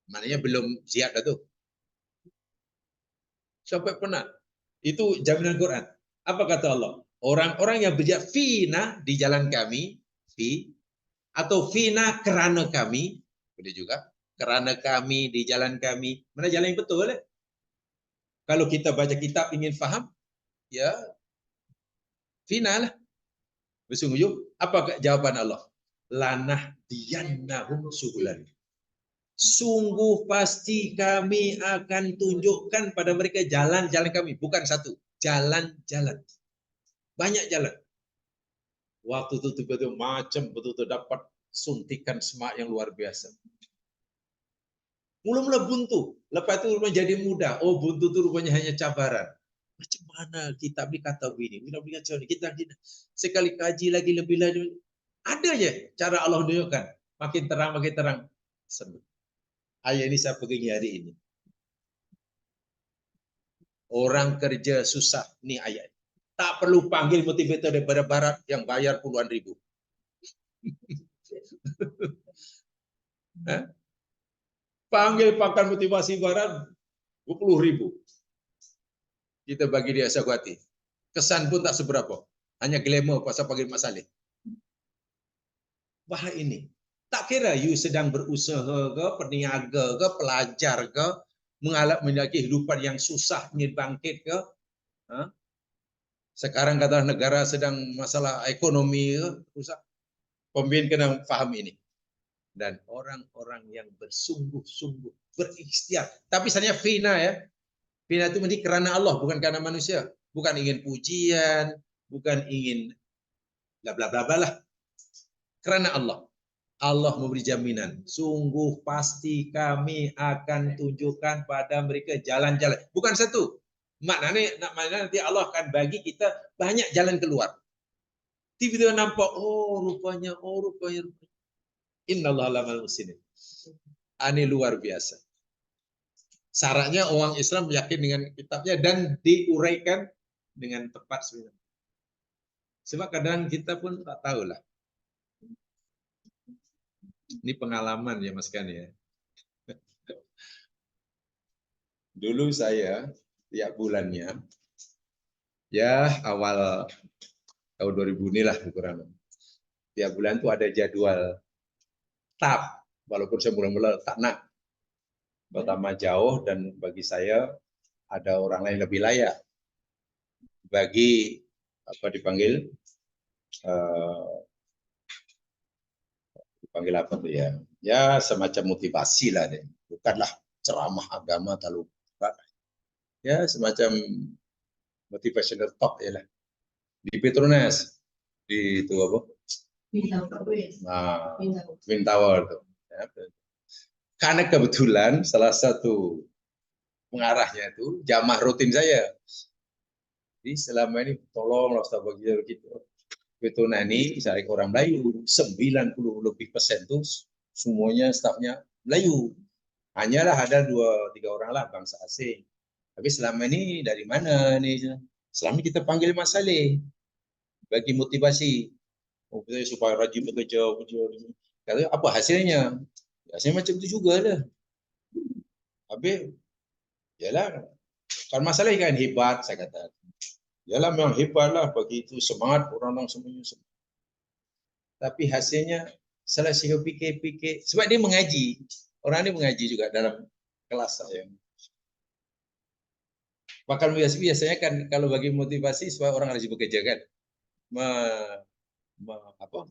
maknanya belum siap dah tuh. Sampai penat. Itu jaminan Quran. Apa kata Allah? Orang-orang yang berjihad fina di jalan kami, atau fina kerana kami, boleh juga. Kerana kami, di jalan kami. Mana jalan yang betul? Kalau kita baca kitab ingin faham, ya fina lah. Bersungguh, apa jawaban Allah? Lanah diyannahum subulan. Sungguh pasti kami akan tunjukkan pada mereka jalan-jalan kami. Bukan satu, jalan-jalan. Banyak jalan. Waktu itu tiba-tiba macam betul-betul dapat suntikan semangat yang luar biasa. Mula-mula buntu, lepas itu menjadi mudah. Oh, buntu itu rupanya hanya cabaran. Macam mana kitab ini kata begini? Kita sekali kaji lagi lebih lanjut. Ada aja cara Allah tunjukkan. Makin terang, makin terang. Ayat ini saya pegang hari ini. Orang kerja susah. Ini ayat. Tak perlu panggil motivator daripada barat yang bayar puluhan ribu. Panggil pakar motivasi barat 20.000. Kita bagi dia Syahwati. Kesan pun tak seberapa. Hanya glamour pasal panggil Mak Saleh. Wah ini. Tak kira you sedang berusaha ke, peniaga ke, pelajar ke, mengalami kehidupan yang susah, ingin bangkit ke. Sekarang kata negara sedang masalah ekonomi ke, susah. Pemimpin kena faham ini. Dan orang-orang yang bersungguh-sungguh, berikhtiar. Tapi sebenarnya fina ya. Fina itu mesti kerana Allah, bukan karena manusia. Bukan ingin pujian, bukan ingin bla bla bla bla lah. Kerana Allah. Allah memberi jaminan. Sungguh pasti kami akan tunjukkan pada mereka jalan-jalan. Bukan satu. Maknanya nanti Allah akan bagi kita banyak jalan keluar. Tiba-tiba nampak, oh rupanya. Innallaha la'al muhsinin. Ini luar biasa. Syaratnya orang Islam yakin dengan kitabnya dan diuraikan dengan tepat sebenarnya. Sebab kadang kita pun tak tahulah. Ini pengalaman ya Mas Kani ya. Dulu saya tiap bulannya, ya awal tahun 2000 inilah kurang. Tiap bulan tuh ada jadwal TAP. Walaupun saya mula-mula tak nak. Pertama jauh dan bagi saya ada orang lain lebih layak. bagi apa dipanggil apa tuh ya? Ya semacam motivasi lah deh. Bukanlah ceramah agama terlalu berat. Ya semacam motivational talk ya lah. Di Petronas, di itu apa? Nah, Twin Tower tuh. Ya. Karena kebetulan salah satu pengarahnya itu jamaah rutin saya. Jadi selama ini tolonglah Ustaz bagi gitu. Petona ini misalnya orang Melayu, 90% lebih tuh semuanya stafnya Melayu. Hanyalah ada 2-3 orang lah bangsa asing. Tapi selama ini dari mana nih? Selama ini kita panggil Mas Saleh bagi motivasi. Supaya rajin bekerja. Kata apa hasilnya? Hasilnya macam itu juga lah. Tapi yalah, kan masalah kan hebat saya kata. Yalah memang hebat lah begitu semangat orang semuanya. Tapi hasilnya salah saya fikir-fikir sebab dia mengaji. Orang ini mengaji juga dalam kelas saya. Bahkan biasanya kan kalau bagi motivasi supaya orang harus bekerja kan.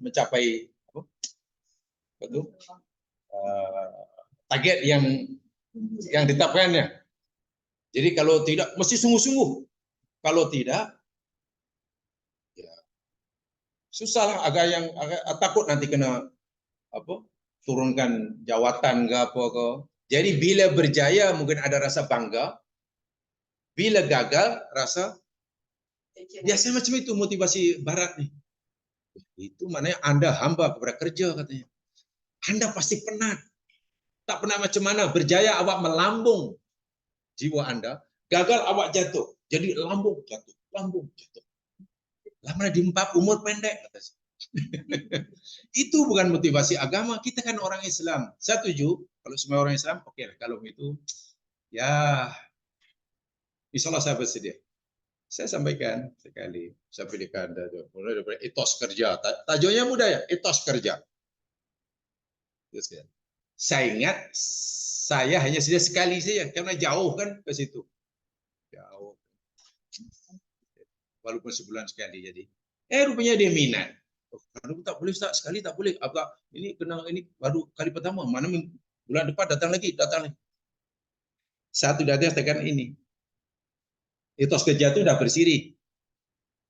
Mencapai target yang ditetapkannya. Jadi kalau tidak mesti sungguh-sungguh. Kalau tidak ya susah agak takut nanti kena turunkan jawatan ke apa ke. Jadi bila berjaya mungkin ada rasa bangga. Bila gagal rasa biasanya macam itu motivasi barat nih. Itu maknanya Anda hamba kepada kerja katanya. Anda pasti penat. Tak pernah macam mana berjaya awak melambung jiwa Anda, gagal awak jatuh. Jadi lambung jatuh. Lama di umur pendek. Itu bukan motivasi agama. Kita kan orang Islam. Saya setuju. Kalau semua orang Islam, oke. Kalau itu, ya, insya Allah saya bersedia. Saya sampaikan sekali. Saya pilihkan mulai dari etos kerja. Tajuknya mudah ya, etos kerja. Saya ingat, saya hanya sedia sekali saja. Karena jauh kan ke situ. Jauh. Walaupun sebulan sekali jadi. Rupanya dia minat. Kalau tak boleh Ustaz, sekali tak boleh. Apa ini kena ini baru kali pertama. Mana bulan depan datang lagi. Satu datang tekan ini. Etos kerja itu sudah bersiri.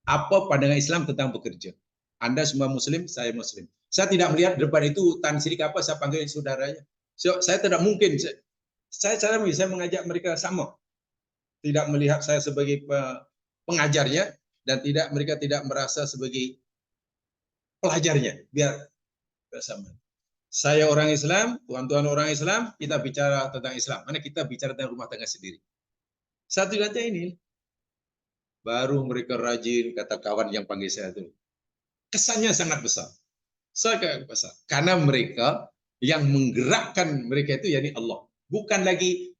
Apa pandangan Islam tentang bekerja? Anda semua Muslim, saya Muslim. Saya tidak melihat depan itu tan sirik apa saya panggil saudaranya. Saya tidak mungkin. Saya mengajak mereka sama. Tidak melihat saya sebagai pengajarnya dan mereka tidak merasa sebagai pelajarnya. Biar sama. Saya orang Islam, tuan-tuan orang Islam, kita bicara tentang Islam. Mana kita bicara tentang rumah tangga sendiri. Satu kata ini, baru mereka rajin, kata kawan yang panggil saya itu. Kesannya sangat besar. Sangat besar. Karena mereka yang menggerakkan mereka itu yakni Allah. Bukan lagi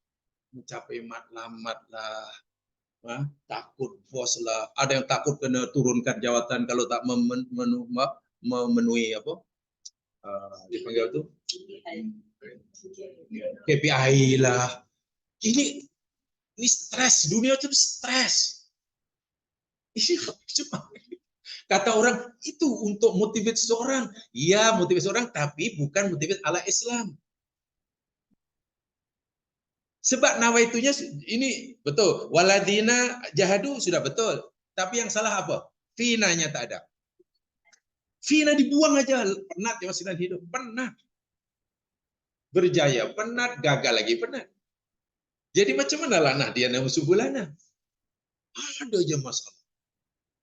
mencapai matlamat lah, takut bos lah. Ada yang takut kena turunkan jawatan kalau tak memenuhi apa? Dipanggil itu KPI lah. Ini stres, dunia itu stres. Ini cuma kata orang itu untuk motivasi seorang. Ya, motivasi seorang tapi bukan motivasi ala Islam. Sebab nawaitunya ini betul. Waladina jahadu sudah betul. Tapi yang salah apa? Finanya tak ada. Fina dibuang aja, penat ya wasilah hidup, penat. Berjaya penat, gagal lagi penat. Jadi macam mana lah Nahdiyana Usubulana? Ada aja masalah.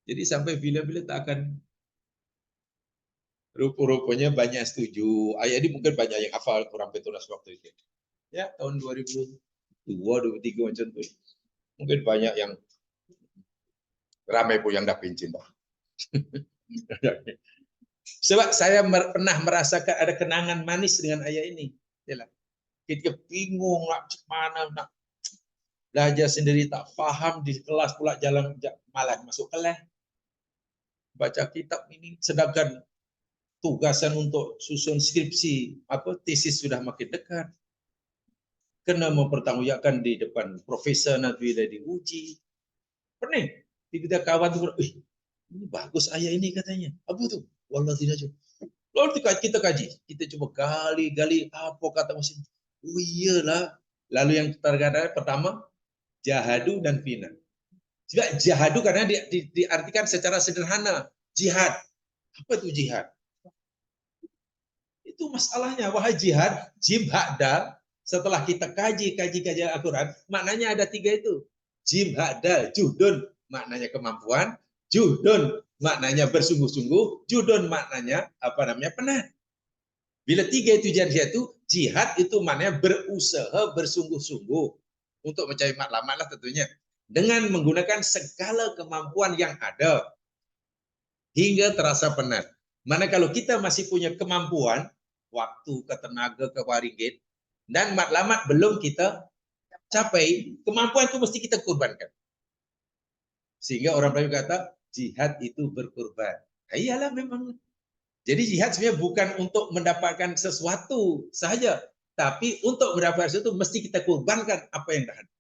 Jadi sampai bila-bila tak akan rupa-rupanya banyak setuju. Ayat ini mungkin banyak yang hafal kurang Petronas waktu itu. Ya, tahun 2002, 2003 macam itu. Mungkin banyak yang ramai pun yang dah pencin dah. Sebab saya pernah merasakan ada kenangan manis dengan ayat ini. Yalah. Kita bingung nak mana nak belajar sendiri tak faham di kelas pula jalan malam masuk kelas. Baca kitab ini sedangkan tugasan untuk susun skripsi tesis sudah makin dekat. Kena mempertanggungjawabkan di depan profesor nanti dah diuji. Pening. Tiba-tiba kawan tu, ini bagus ayat ini katanya. Apa tu? Wallah tidak jauh. Lalu kita kaji, kita coba gali apa kata musim. Oh iyalah. Lalu yang terkadang pertama jahadu dan fina. Juga jahadu karena diartikan secara sederhana jihad. Apa itu jihad? Itu masalahnya. Wahai jihad, jim hak dal. Setelah kita kaji Al-Quran, maknanya ada 3 itu. Jim hak dal, juhdun maknanya kemampuan, juhdun maknanya bersungguh-sungguh, juhdun maknanya penat. Bila 3 itu jihad itu maknanya berusaha bersungguh-sungguh untuk mencari matlamat lah tentunya. Dengan menggunakan segala kemampuan yang ada hingga terasa penat. Mana kalau kita masih punya kemampuan, waktu, ke tenaga, ke waringgit, dan matlamat belum kita capai, kemampuan itu mesti kita korbankan. Sehingga orang Melayu kata, jihad itu berkorban. Nah, iyalah memang. Jadi jihad sebenarnya bukan untuk mendapatkan sesuatu saja, tapi untuk mendapatkan sesuatu mesti kita korbankan apa yang dah ada.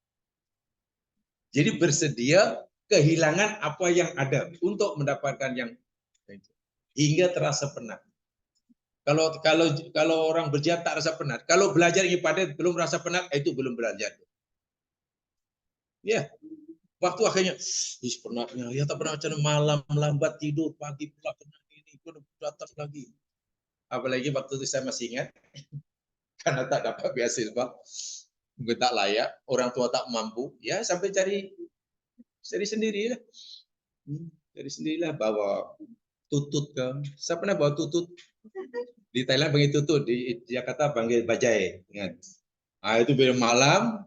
Jadi bersedia kehilangan apa yang ada untuk mendapatkan yang hingga terasa penat. Kalau orang berjihad tak rasa penat, kalau belajar ibadah belum rasa penat, itu belum belajar. Ya, waktu akhirnya, penatnya, ya tak pernah macam malam lambat tidur, pagi pula kena ini, pun datang lagi. Apalagi waktu itu saya masih ingat, karena tak dapat beasiswa, mungkin tak layak, orang tua tak mampu, ya sampai cari sendirilah. Cari sendirilah, bawa tutut ke. Saya pernah bawa tutut. Di Thailand panggil tutut, di Jakarta panggil bajai. Ingat. Itu bila malam,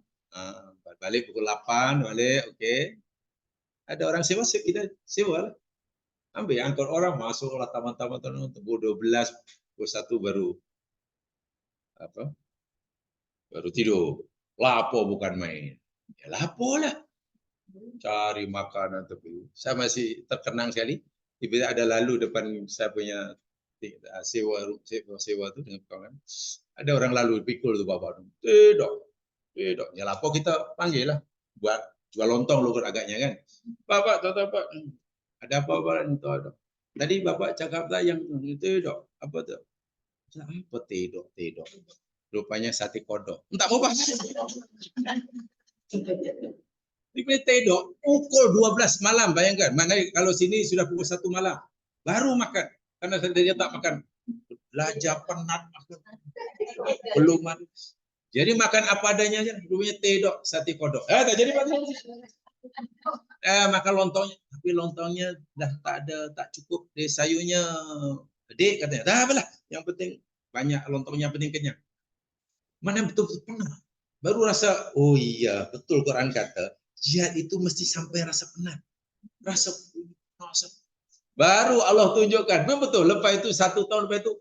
balik pukul 8, balik, okey. Ada orang sewa, kita sewa lah. Ambil angkut orang, masuklah taman-taman, pukul 12, pukul 1 baru tidur. Lapo bukan main. Ya lapo lah. Cari makanan tepi. Saya masih terkenang sekali. Tiba-tiba ada lalu depan saya punya sewa tu dengan kawan. Ada orang lalu pikul tu bapak tu. Tidak. Ya lapo kita panggil lah. Buat jual lontong lu agaknya kan. Bapak, bapak. Ada apa bapak? Tadi bapak cakap tak yang tidak. Apa tu? Apa tidak. Rupanya sate kodok. Tak mau bahas. Dibeli tedok pukul 12 malam, bayangkan. Mana kalau sini sudah pukul 1 malam. Baru makan. Karena dia tak makan. Belajar penat makan. Belum makan. Jadi makan apa adanya aja. Rupanya tedok, sate kodok. Tak jadi makan. Makan lontongnya. Tapi lontongnya dah tak ada, tak cukup. Sayurnya adik katanya. Dah apalah. Yang penting banyak lontongnya, penting kenyang. Mana betul-betul penat. Baru rasa, oh iya, betul Quran kata, jihad itu mesti sampai rasa penat. Rasa. Baru Allah tunjukkan. Memang betul, lepas itu 1 tahun lepas itu,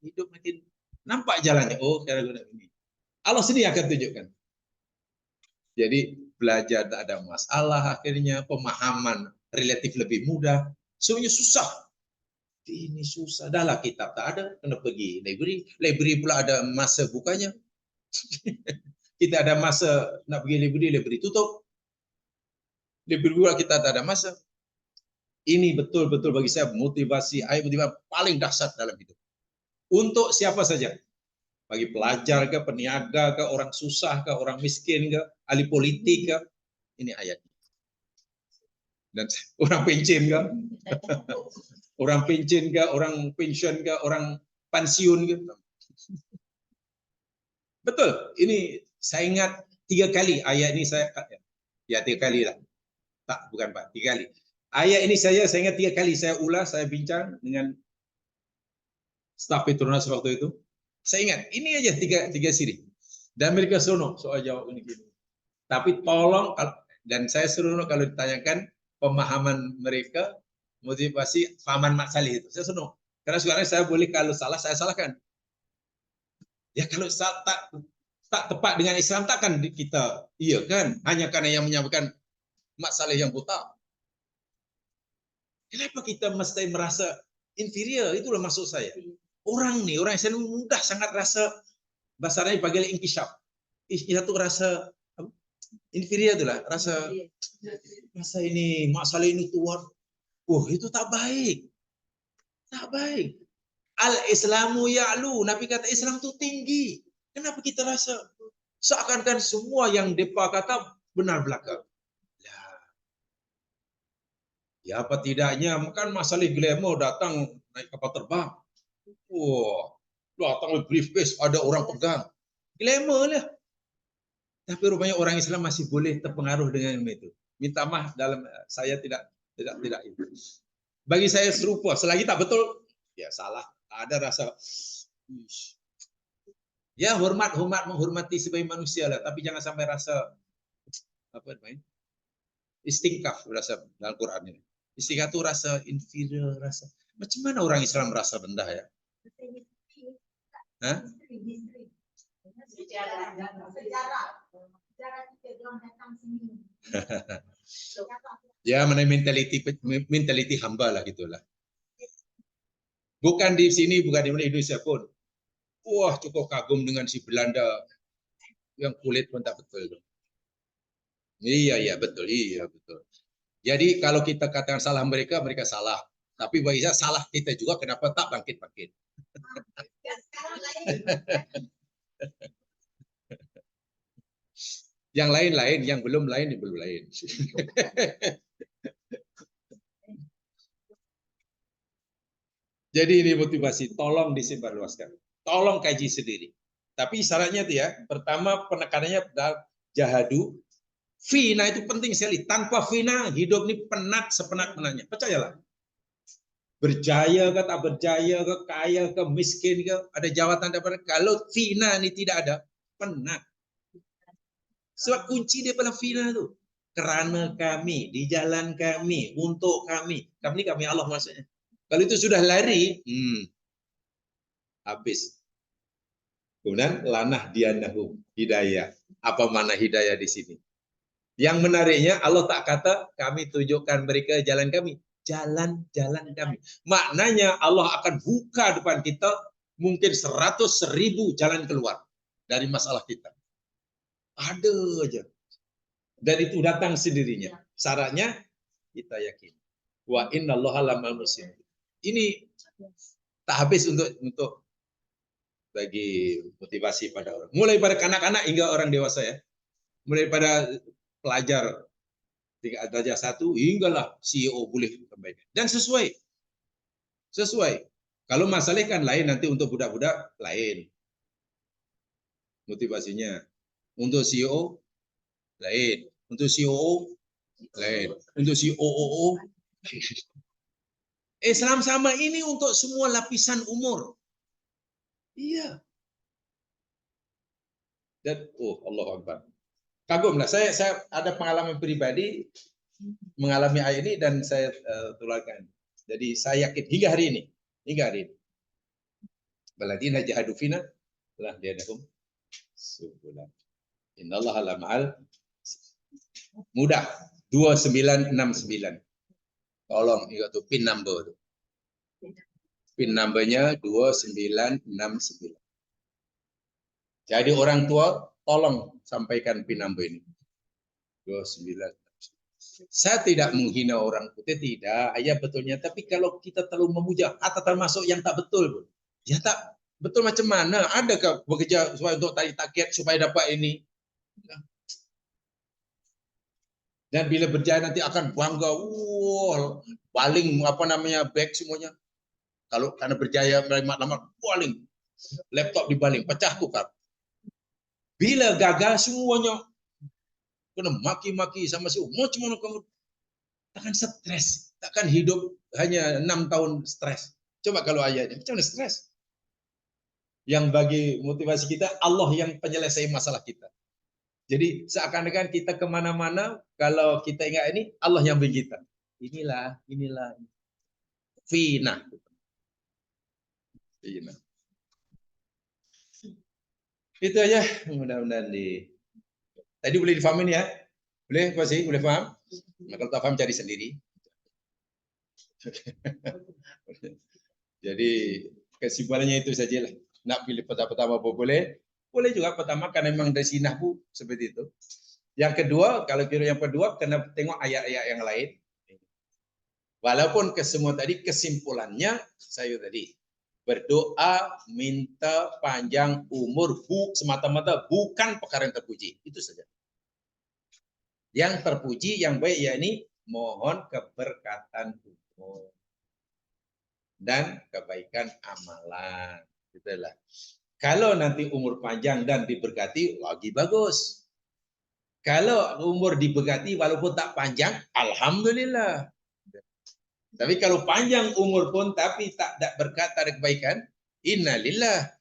hidup makin nampak jalannya. Oh, cara-cara ini. Allah sendiri akan tunjukkan. Jadi, belajar tak ada masalah akhirnya, pemahaman relatif lebih mudah. Sebenarnya susah. Ini susah. Dah lah kitab tak ada, kena pergi library. Library pula ada masa bukanya. Kita ada masa nak pergi library tutup. Library pula kita tak ada masa. Ini betul-betul bagi saya motivasi paling dahsyat dalam hidup. Untuk siapa saja. Bagi pelajar ke, peniaga ke, orang susah ke, orang miskin ke, ahli politik ke. Ini ayatnya. Dan orang pencen ke. Orang pencen ke, orang pensiun ke, orang pensiun ke. Betul. Ini saya ingat 3 kali ayat ini saya 3 kali lah. Tak, bukan Pak, 3 kali. Ayat ini saya ingat 3 kali saya ulas, saya bincang dengan staf Petronas waktu itu. Saya ingat, ini aja 3 siri. Dan mereka seronok soal jawab ini. Tapi tolong, dan saya seronok kalau ditanyakan pemahaman mereka, motivasi pahaman Mak Salih itu. Saya seronok. Karena sekarang saya boleh kalau salah, saya salahkan. Ya kalau tak tepat dengan Islam takkan kita, iya kan? Hanya karena yang menyampaikan Mak Saleh yang buta. Kenapa kita mesti merasa inferior? Itulah maksud saya. Orang yang mudah sangat rasa, bahasanya panggil inkishaf. Inkishaf itu rasa Inferior itulah rasa ini masalah ini Tuhan. Itu tak baik. Tak baik. Al-Islamu ya'lu. Nabi kata Islam itu tinggi. Kenapa kita rasa seakan-akan semua yang depa kata benar belaka? Ya apa tidaknya, kan masalah glamour datang naik kapal terbang. Datang briefcase ada orang pegang. Glamour lah. Tapi rupanya orang Islam masih boleh terpengaruh dengan itu. Minta maaf dalam saya tidak itu. Bagi saya serupa, selagi tak betul ya salah. Ada rasa ya hormat menghormati sebagai manusia lah, tapi jangan sampai rasa apa namanya? Istingkaf rasa dalam Quran ini. Istingkaf itu rasa inferior, rasa macam mana orang Islam merasa rendah ya? Hah? Ya, mana mentality hamba lah gitulah. Bukan di sini, bukan di Indonesia pun. Wah, cukup kagum dengan si Belanda yang kulit pun tak betul. Iya betul. Jadi kalau kita katakan salah mereka, mereka salah. Tapi bagi saya salah kita juga, kenapa tak bangkit-bangkit? Yang lain-lain, yang belum lain. Jadi ini motivasi, tolong disebarluaskan. Tolong kaji sendiri. Tapi syaratnya itu ya, pertama penekanannya jahadu. Fina itu penting sekali. Tanpa fina, hidup ini penat sepenat-penatnya. Percayalah. Berjaya ke tak berjaya ke, kaya ke, miskin ke, ada jawatan dapat. Kalau fina ini tidak ada, penat. Sebab kunci dia pada fina itu. Kerana kami, di jalan kami, untuk kami. Kami Allah maksudnya. Kalau itu sudah lari, habis. Kemudian lanah dianahum, hidayah. Apa mana hidayah di sini? Yang menariknya Allah tak kata kami tunjukkan mereka jalan kami. Jalan-jalan kami. Maknanya Allah akan buka depan kita mungkin 100.000 jalan keluar dari masalah kita. Ada aja. Dan itu datang sendirinya. Syaratnya kita yakin. Wa innallaha lamal muhsinin. Ini tak habis untuk bagi motivasi pada orang. Mulai pada kanak-kanak hingga orang dewasa ya. Mulai pada pelajar tingkat darjah 1 hinggalah CEO boleh kembali. Dan sesuai. Kalau masalah kan lain, nanti untuk budak-budak lain. Motivasinya. Untuk CEO lain. Untuk COO lain. Untuk COO Islam sama ini untuk semua lapisan umur. Iya. Dan Allahu Akbar. Kagumlah. Saya ada pengalaman pribadi mengalami ayat ini dan saya tularkan. Jadi saya yakin hingga hari ini. Baladina jahadu fina lah diadahum subulan. Innallaha la ma'al mudah 2969. Tolong ingat tuh pin number tuh. Pin numbernya 2969. Jadi orang tua tolong sampaikan pin number ini. 29. Saya tidak menghina orang putih, tidak. Ya betulnya. Tapi kalau kita terlalu memuja, atau termasuk yang tak betul pun. Ya tak betul macam mana? Adakah bekerja supaya untuk tarik target supaya dapat ini? Dan bila berjaya nanti akan bangga. Baling apa namanya back semuanya. Kalau karena berjaya lama baling. Laptop dibaling, pecah tukar. Bila gagal semuanya kena maki-maki sama si macam mana kamu takkan stres, takkan hidup hanya 6 tahun stres. Coba kalau ayatnya macam mana stres? Yang bagi motivasi kita Allah yang penyelesai masalah kita. Jadi seakan-akan kita kemana-mana kalau kita ingat ini Allah yang bagi kita. Inilah. Fina. Itu aja, mudah-mudahan tadi boleh difahamin ya? Boleh pasti, boleh paham? Nah, kalau tak paham cari sendiri. Jadi kesimpulannya itu saja lah. Nak pilih pertama boleh juga pertama karena memang dari sinah bu seperti itu. Yang kedua, kalau kira yang kedua, kena tengok ayat-ayat yang lain. Walaupun kesemua tadi kesimpulannya saya tadi berdoa minta panjang umur semata-mata bukan perkara yang terpuji, itu saja. Yang terpuji yang baik yakni mohon keberkatan umur dan kebaikan amalan. Itulah. Kalau nanti umur panjang dan diberkati, lagi bagus. Kalau umur diberkati walaupun tak panjang, alhamdulillah. Tapi kalau panjang umur pun tapi tak ada berkat, tak ada kebaikan, innalillah.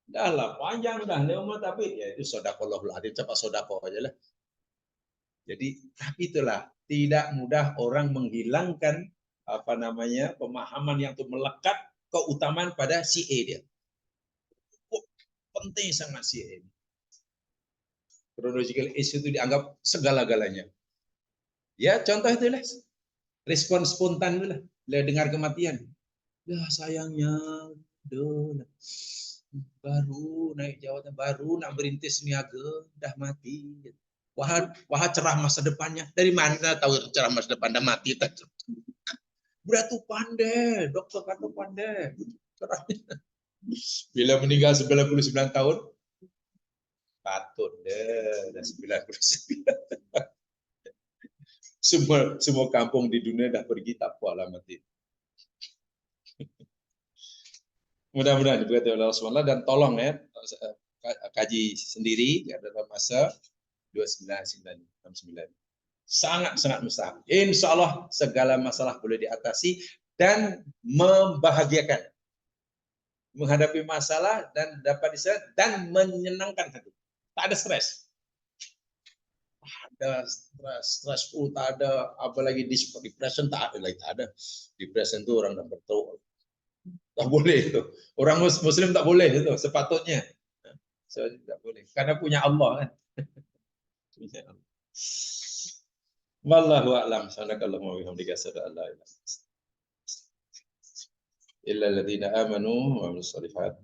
Dah lah panjang dah umur tapi ya itu sedekahul adil, cepat sedekah aja lah. Jadi tapi itulah tidak mudah orang menghilangkan pemahaman yang tuh melekat keutamaan pada si A dia. Penting sangat si A. Chronological age itu dianggap segala-galanya. Ya contoh itulah respon spontan itulah. Bila dengar kematian, ya sayangnya, baru naik jawatan, baru nak berintis niaga, dah mati. Wah cerah masa depannya. Dari mana tahu cerah masa depan dah mati? Budak tu pandai, dokter kata pandai. Cerahnya. Bila meninggal 99 tahun, patut dah 99. Semua kampung di dunia dah pergi, tak apalah mati. Mudah-mudahan diberkati oleh Allah SWT dan tolong ya kaji sendiri ya, dalam masa 2969. Sangat-sangat mustahil. Insya Allah segala masalah boleh diatasi dan membahagiakan. Menghadapi masalah dan dapat diselesaikan dan menyenangkan hati. Tak ada stres. Ada stressful, tak ada, apalagi depression, tak ada lagi, tak ada. Depression itu orang dah bertahu. Tak boleh itu. Orang Muslim tak boleh itu sepatutnya. So, tidak boleh. Karena punya Allah kan. Punya Allah. Wallahu a'lam. Subhanakallahumma wa bihamdika asyhadu an la ilaha illa anta alladziina aamanu wa 'amilus shalihaat.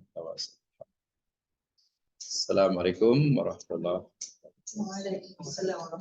Assalamualaikum warahmatullahi wabarakatuh. Waalaikumsalam.